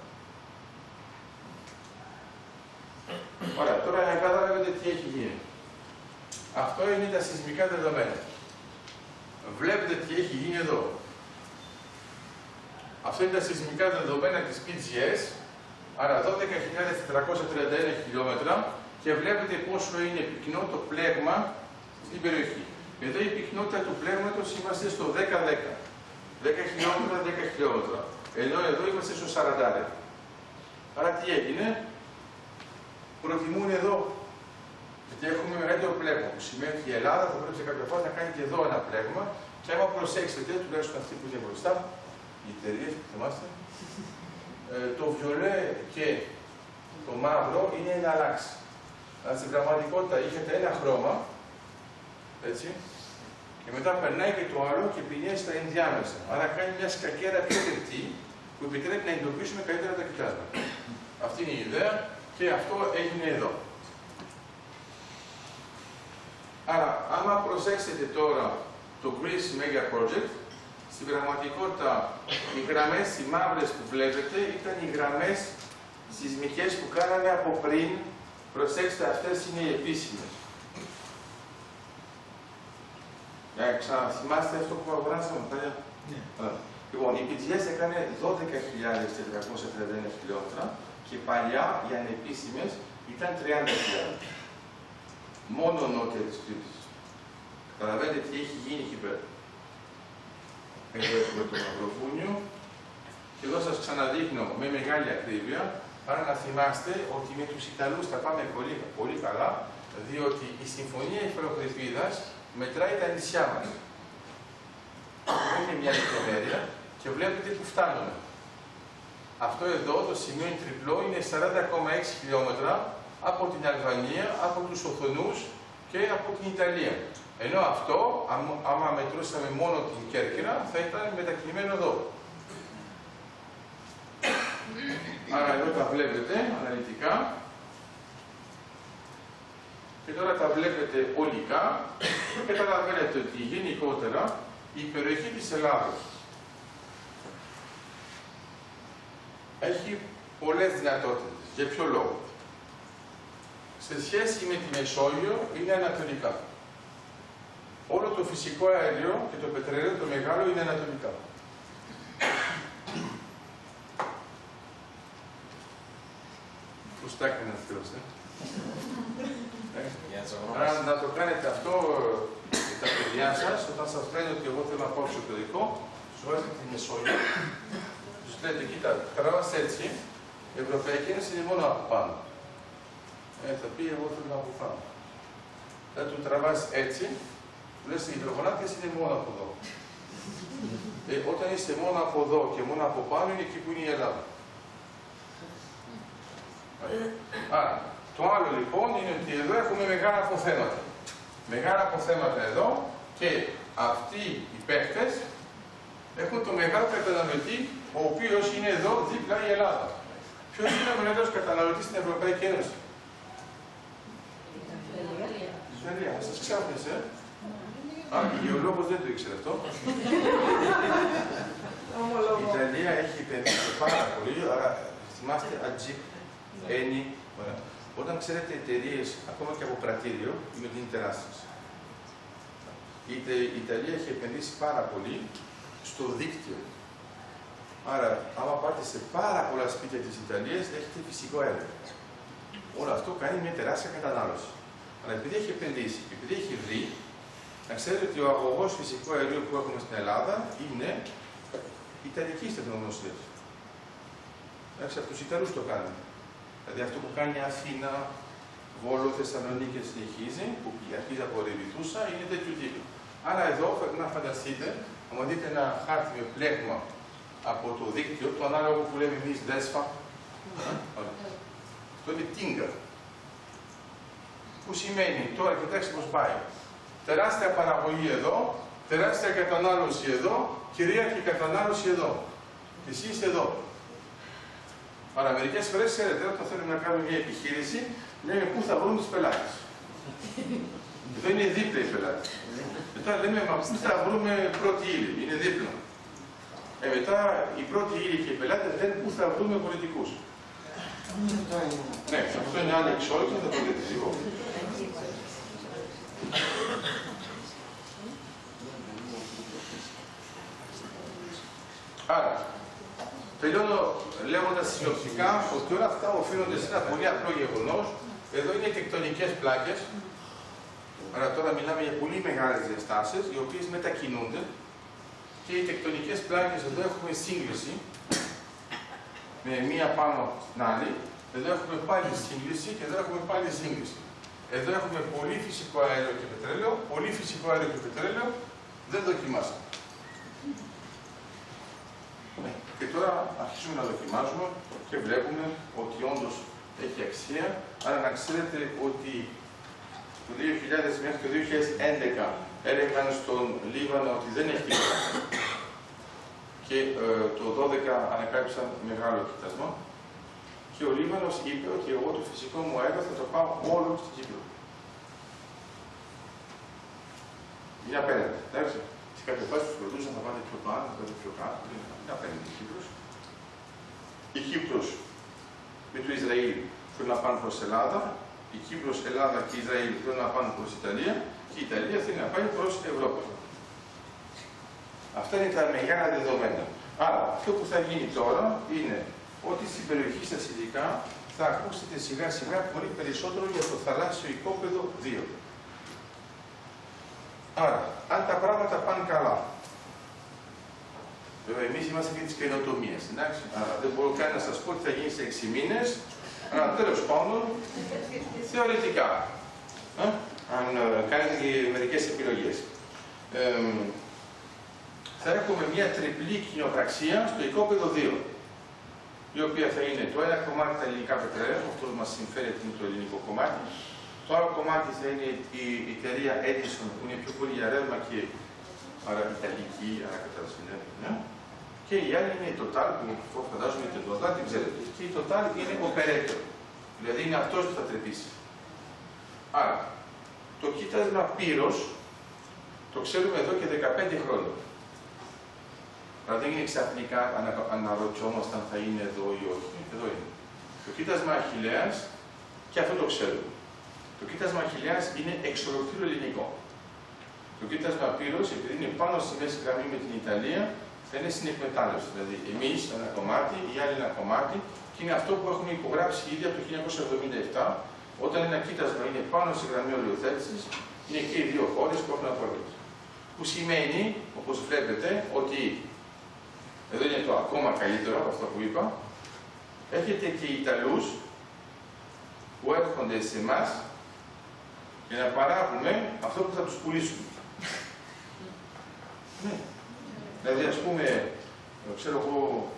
Ωραία, τώρα για να καταλάβετε τι έχει γίνει. Αυτό είναι τα σεισμικά δεδομένα. Βλέπετε τι έχει γίνει εδώ. Αυτό είναι τα σεισμικά δεδομένα της PGS, άρα 12.431 χιλιόμετρα, και βλέπετε πόσο είναι πυκνό το πλέγμα στην περιοχή. Εδώ η πυκνότητα του πλέγματος είμαστε στο 10-10. 10 χιλιόμετρα, 10 χιλιόμετρα. Ενώ εδώ είμαστε στο 40. Άρα τι έγινε? Προτιμούν εδώ. Γιατί έχουμε μεγαλύτερο πλέγμα, που σημαίνει ότι η Ελλάδα θα πρέπει σε κάποια φάση να κάνει και εδώ ένα πλέγμα. Και άμα προσέξετε, τουλάχιστον αυτοί που είναι μπροστά, οι εταιρείες που θυμάστε, το βιολέ και το μαύρο είναι να αλλάξει. Αλλά στην πραγματικότητα είχατε ένα χρώμα, έτσι, και μετά περνάει και το άλλο και πηγαίνει στα ενδιάμεσα. Άρα κάνει μια σκακέρα πιο λεπτή που επιτρέπει να εντοπίσουμε καλύτερα τα κοιτάσματα. Αυτή είναι η ιδέα και αυτό έγινε εδώ. Άρα, άμα προσέξετε τώρα το Greece Mega Project, στην πραγματικότητα οι γραμμές οι μαύρες που βλέπετε ήταν οι γραμμές σεισμικές που κάναμε από πριν. Προσέξτε, αυτές είναι οι επίσημες. Ξαναθυμάστε αυτό που αγοράσαμε, παλιά. Ναι. Λοιπόν, η PGS έκανε 12.431 χιλιόμετρα και παλιά οι ανεπίσημες ήταν 30.000. Μόνο νότια της Κρήτης. Καταλαβαίνετε τι έχει γίνει εκεί πέρα. Εδώ έχουμε το Μαυροβούνιο και εδώ σας ξαναδείχνω με μεγάλη ακρίβεια. Άρα να θυμάστε ότι με τους Ιταλούς θα πάμε πολύ, πολύ καλά, διότι η Συμφωνία Υφαλοκρηπίδας μετράει τα νησιά μας. Είναι μια λεπτομέρεια και βλέπετε που φτάνουμε. Αυτό εδώ, το σημείο τριπλό, είναι 40,6 χιλιόμετρα από την Αλβανία, από τους Οθονούς και από την Ιταλία. Ενώ αυτό, άμα μετρούσαμε μόνο την Κέρκυρα, θα ήταν μετακινημένο εδώ. Άρα εδώ τα βλέπετε αναλυτικά και τώρα τα βλέπετε ολικά και καταλαβαίνετε ότι γενικότερα η περιοχή της Ελλάδος έχει πολλές δυνατότητες. Για ποιο λόγο? Σε σχέση με τη Μεσόγειο είναι ανατολικά. Όλο το φυσικό αέριο και το πετρέλαιο το μεγάλο είναι ανατολικά. Πώς τα έκανε αυτός, Άρα να το κάνετε αυτό με τα παιδιά σας, όταν σας λένε ότι εγώ θέλω να πάω στο εξωτερικό, σου βάζετε τη Μεσόγειο, τους λέτε, κοίτα, τραβάς έτσι, η Ευρωπαϊκή Ένωση είναι μόνο από πάνω. Θα πει, εγώ θέλω να από πάνω. Θα του τραβάς έτσι, του λες, οι υδρογονάτες είναι μόνο από εδώ. Όταν είστε μόνο από εδώ και μόνο από πάνω, είναι εκεί που είναι η Ελλάδα. Άρα, το άλλο λοιπόν είναι ότι εδώ έχουμε μεγάλα αποθέματα. Μεγάλα αποθέματα εδώ και αυτοί οι παίκτες έχουν το μεγάλο καταναλωτή, ο οποίος είναι εδώ δίπλα η Ελλάδα. Ποιος είναι ο μεγαλύτερος καταναλωτής στην Ευρωπαϊκή Ένωση? Η Ιταλία. Σας ξάφνησε. Α, η γεωλόγος δεν το ήξερε αυτό. Η Ιταλία έχει επενδύσει πάρα πολύ, άρα θυμάστε Ατζίπ, Ένι. Όταν ξέρετε εταιρείες, ακόμα και από πρατήριο, είναι ότι είναι τεράστιες. Η Ιταλία έχει επενδύσει πάρα πολύ στο δίκτυο. Άρα, άμα πάτε σε πάρα πολλά σπίτια της Ιταλίας, έχετε φυσικό αέριο. Όλο αυτό κάνει μια τεράστια κατανάλωση. Αλλά επειδή έχει επενδύσει και επειδή έχει βρει, να ξέρετε ότι ο αγωγός φυσικού αερίου που έχουμε στην Ελλάδα είναι ιταλικής τεχνογνωσίας. Εντάξει, από τους Ιταλούς το κάνουν. Δηλαδή αυτό που κάνει Αθήνα, Βόλο, Θεσσαλονίκη και συνεχίζει, που αρχίζει από Ρεβιθούσα, είναι τέτοιου τύπου. Άρα εδώ πρέπει να φανταστείτε, άμα δείτε ένα χάρτη με πλέγμα από το δίκτυο, το ανάλογο που λέμε εμείς δέσφα, αυτό είναι τίγκα. Που σημαίνει, τώρα κοιτάξτε πώς πάει. Τεράστια παραγωγή εδώ, τεράστια κατανάλωση εδώ, κυρίαρχη κατανάλωση εδώ. Και εσύ είστε εδώ. Αλλά μερικές φορές, ξέρετε, όταν θέλουμε να κάνουμε μια επιχείρηση, λέμε πού θα βρουν τους πελάτες. Εδώ είναι δίπλα οι πελάτες. Μετά λέμε, μα πού θα βρούμε πρώτη ύλη, είναι δίπλα. Μετά η πρώτη ύλη και οι πελάτες λένε πού θα βρούμε πολιτικούς. Ναι, αυτό είναι άλλη εξόρυξη, θα το δείτε λίγο. Άρα, τελειώνω λέγοντας συνοπτικά ότι όλα αυτά οφείλονται σε ένα πολύ απλό γεγονός. Εδώ είναι τεκτονικές πλάκες. Άρα τώρα μιλάμε για πολύ μεγάλες διαστάσεις, οι οποίες μετακινούνται. Και οι τεκτονικές πλάκες εδώ έχουμε σύγκληση, με μία πάνω στην άλλη. Εδώ έχουμε πάλι σύγκληση και εδώ έχουμε πάλι σύγκληση. Εδώ έχουμε πολύ φυσικό αέριο και πετρέλαιο, πολύ φυσικό αέριο και πετρέλαιο, δεν δοκιμάσαμε. Και τώρα αρχίζουμε να δοκιμάζουμε και βλέπουμε ότι όντως έχει αξία. Άρα να ξέρετε ότι το 2000 μέχρι το 2011 έλεγαν στον Λίβανο ότι δεν έχει κοιτάσμα. Και το 2012 ανακάλυψαν μεγάλο κοιτάσμα. Και ο Λίβανος είπε ότι εγώ το φυσικό μου αέριο θα το πάω όλο στην Κύπρο. Είναι απέναντι, εντάξει. Σε κάποια φάση τους ρωτούσαν θα πάτε πιο πάνω, θα πάτε πιο κάτω. Είναι απέναντι η Κύπρος. Η Κύπρος με το Ισραήλ θέλουν να πάνε προς Ελλάδα. Η Κύπρος, Ελλάδα και Ισραήλ θέλουν να πάνε προς Ιταλία. Και η Ιταλία θέλει να πάει προς Ευρώπη. Αυτά είναι τα μεγάλα δεδομένα. Άρα, αυτό που θα γίνει τώρα είναι ότι στην περιοχή σας ειδικά θα ακούσετε σιγά σιγά πολύ περισσότερο για το θαλάσσιο οικόπεδο 2. Άρα, αν τα πράγματα πάνε καλά, βέβαια εμείς είμαστε και της καινοτομίας, εντάξει. Άρα δεν μπορώ καν να σας πω τι θα γίνει σε 6 μήνες, αλλά τέλος πάντων, θεωρητικά, αν κάνετε και μερικές επιλογές. Θα έχουμε μια τριπλή κοινοπραξία στο οικόπεδο 2. Η οποία θα είναι το ένα κομμάτι τα ελληνικά πετρέλαια, αυτό που μας συμφέρει είναι το ελληνικό κομμάτι. Το άλλο κομμάτι θα είναι η εταιρεία Edison, που είναι πιο πολύ για ρεύμα και άρα ιταλική, άρα κατασκευή. Και η άλλη είναι η Total, που φαντάζομαι και το Total την ξέρετε. Και η Total είναι operator, δηλαδή είναι αυτός που θα τρεπήσει. Άρα, το κοίτασμα πύρος το ξέρουμε εδώ και 15 χρόνια. Αλλά δεν είναι ξαφνικά αναρωτιόμαστε αν θα είναι εδώ ή όχι. Εδώ είναι. Το κοίτασμα Αχιλλέας, και αυτό το ξέρουμε. Το κοίτασμα Αχιλλέας είναι εξ ολοκλήρου ελληνικό. Το κοίτασμα Πύρος, επειδή είναι πάνω στη μέση γραμμή με την Ιταλία, θα είναι στην εκμετάλλευση. Δηλαδή, εμείς ένα κομμάτι, οι άλλοι ένα κομμάτι, και είναι αυτό που έχουμε υπογράψει ήδη από το 1977, όταν ένα κοίτασμα είναι πάνω στη γραμμή οριοθέτησης, είναι και οι δύο χώρες που έχουν απολύσει. Που σημαίνει, όπως βλέπετε, ότι εδώ είναι το ακόμα καλύτερο από αυτό που είπα. Έχετε και οι Ιταλούς που έρχονται σε εμάς για να παράγουμε αυτό που θα τους πουλήσουμε. Ναι. Δηλαδή, ας πούμε, ξέρω εγώ,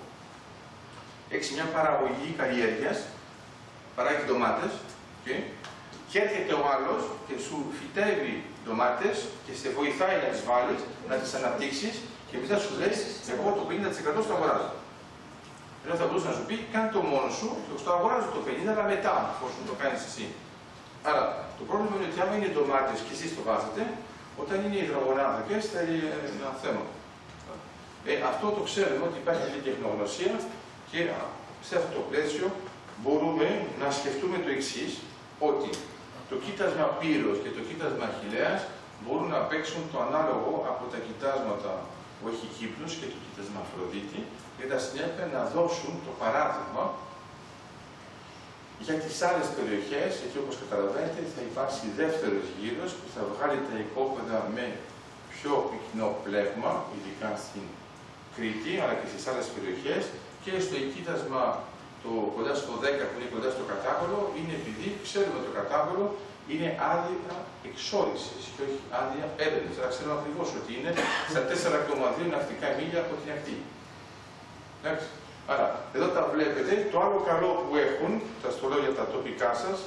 έχεις μια παραγωγή καλλιέργειας, παράγει ντομάτες, okay, και έρχεται ο άλλος και σου φυτεύει ντομάτες και σε βοηθάει να τις βάλεις, να τις αναπτύξεις, και μετά σου λέει, εγώ το 50% στο αγοράζω. Ενώ θα μπορούσε να σου πει, κάνε το μόνο σου, στο αγοράζω το 50%, αλλά μετά, εφόσον το κάνεις εσύ. Άρα, το πρόβλημα είναι ότι άμα είναι ντομάτες και εσείς το βάζετε, όταν είναι υδρογονάνθρακες θα είναι ένα θέμα. Αυτό το ξέρουμε ότι υπάρχει αυτή η τεχνογνωσία και σε αυτό το πλαίσιο μπορούμε να σκεφτούμε το εξής, ότι το κοίτασμα Πύρος και το κοίτασμα Αχιλλέας μπορούν να παίξουν το ανάλογο από τα κοιτάσματα που έχει Κύπρος και το κοίτασμα Αφροδίτη, για τα συνέπεια να δώσουν το παράδειγμα για τις άλλες περιοχές, γιατί όπως καταλαβαίνετε θα υπάρξει δεύτερος γύρος που θα βγάλει τα οικόπεδα με πιο πυκνό πλέγμα, ειδικά στην Κρήτη, αλλά και στις άλλες περιοχές, και στο κοίτασμα το κοντά στο 10 που είναι κοντά στο κατάβολο, είναι επειδή ξέρουμε το κατάβολο είναι άδεια εξόρυξης και όχι άδεια έρευνας. Αλλά ξέρουμε ακριβώς ότι είναι στα 4,2 ναυτικά μίλια από την ακτή. Εντάξει. Άρα, εδώ τα βλέπετε. Το άλλο καλό που έχουν, θα στο λέω για τα τοπικά σας,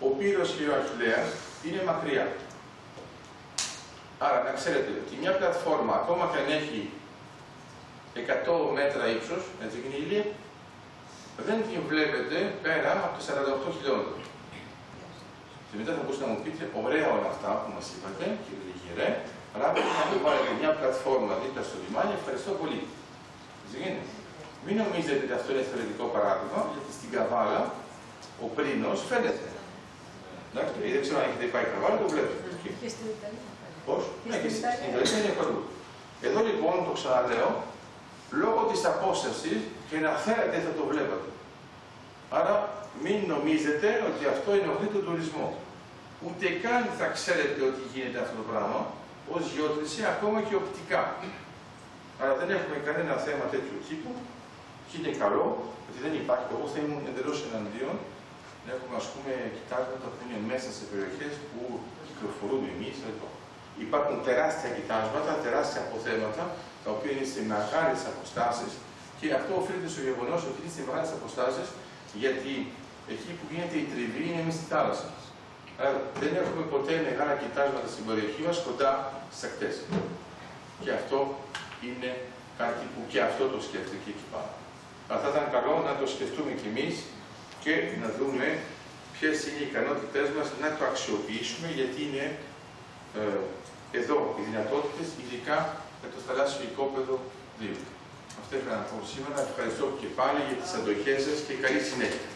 ο Πύρος και ο Αχιλλέας είναι μακριά. Άρα, να ξέρετε ότι μια πλατφόρμα, ακόμα και αν έχει 100 μέτρα ύψος, έτσι είναι η Ηλία, δεν την βλέπετε πέρα από τα 48 χιλιόμετρα. Και μετά θα μπορούσατε να μου πείτε, ωραία όλα αυτά που μας είπατε, κύριε Λιγερέ, αλλά πρέπει να μου βάλετε μια πλατφόρμα δίπλα στο λιμάνι, ευχαριστώ πολύ. γίνεται. Μην νομίζετε ότι αυτό είναι θεωρητικό παράδειγμα, γιατί στην Καβάλα ο πρίνος φαίνεται. Εντάξει, δεν ξέρω αν έχετε πάει Καβάλα, το βλέπετε. Και στην Ιταλία. Πώς? Ναι, και στην Ιταλία είναι παντού. Εδώ λοιπόν το ξαναλέω, λόγω της απόστασης και να θέλατε θα το βλέπατε. Άρα μην νομίζετε ότι αυτό ενοχλεί τον τουρισμό. Ούτε καν θα ξέρετε ότι γίνεται αυτό το πράγμα ως γεώτρηση, ακόμα και οπτικά. Άρα δεν έχουμε κανένα θέμα τέτοιου τύπου και είναι καλό ότι δεν υπάρχει. Εγώ θα ήμουν εντελώς εναντίον να έχουμε ας πούμε κοιτάσματα που είναι μέσα σε περιοχές που κυκλοφορούμε εμείς εδώ. Υπάρχουν τεράστια κοιτάσματα, τεράστια αποθέματα, τα οποία είναι σε μεγάλες αποστάσεις και αυτό οφείλεται στο γεγονός ότι είναι σε μεγάλες αποστάσεις γιατί εκεί που γίνεται η τριβή είναι μέσα στη θάλασσα. Άρα δεν έχουμε ποτέ μεγάλα κοιτάσματα στην περιοχή μας κοντά στις ακτές. Και αυτό είναι κάτι που και αυτό το σκέφτηκε εκεί πάνω. Αλλά θα ήταν καλό να το σκεφτούμε κι εμείς και να δούμε ποιες είναι οι ικανότητές μας να το αξιοποιήσουμε, γιατί είναι εδώ οι δυνατότητες, ειδικά με το θαλάσσιο οικόπεδο 2. Αυτά ήθελα να πω σήμερα. Ευχαριστώ και πάλι για τις αντοχές σας και καλή συνέχεια.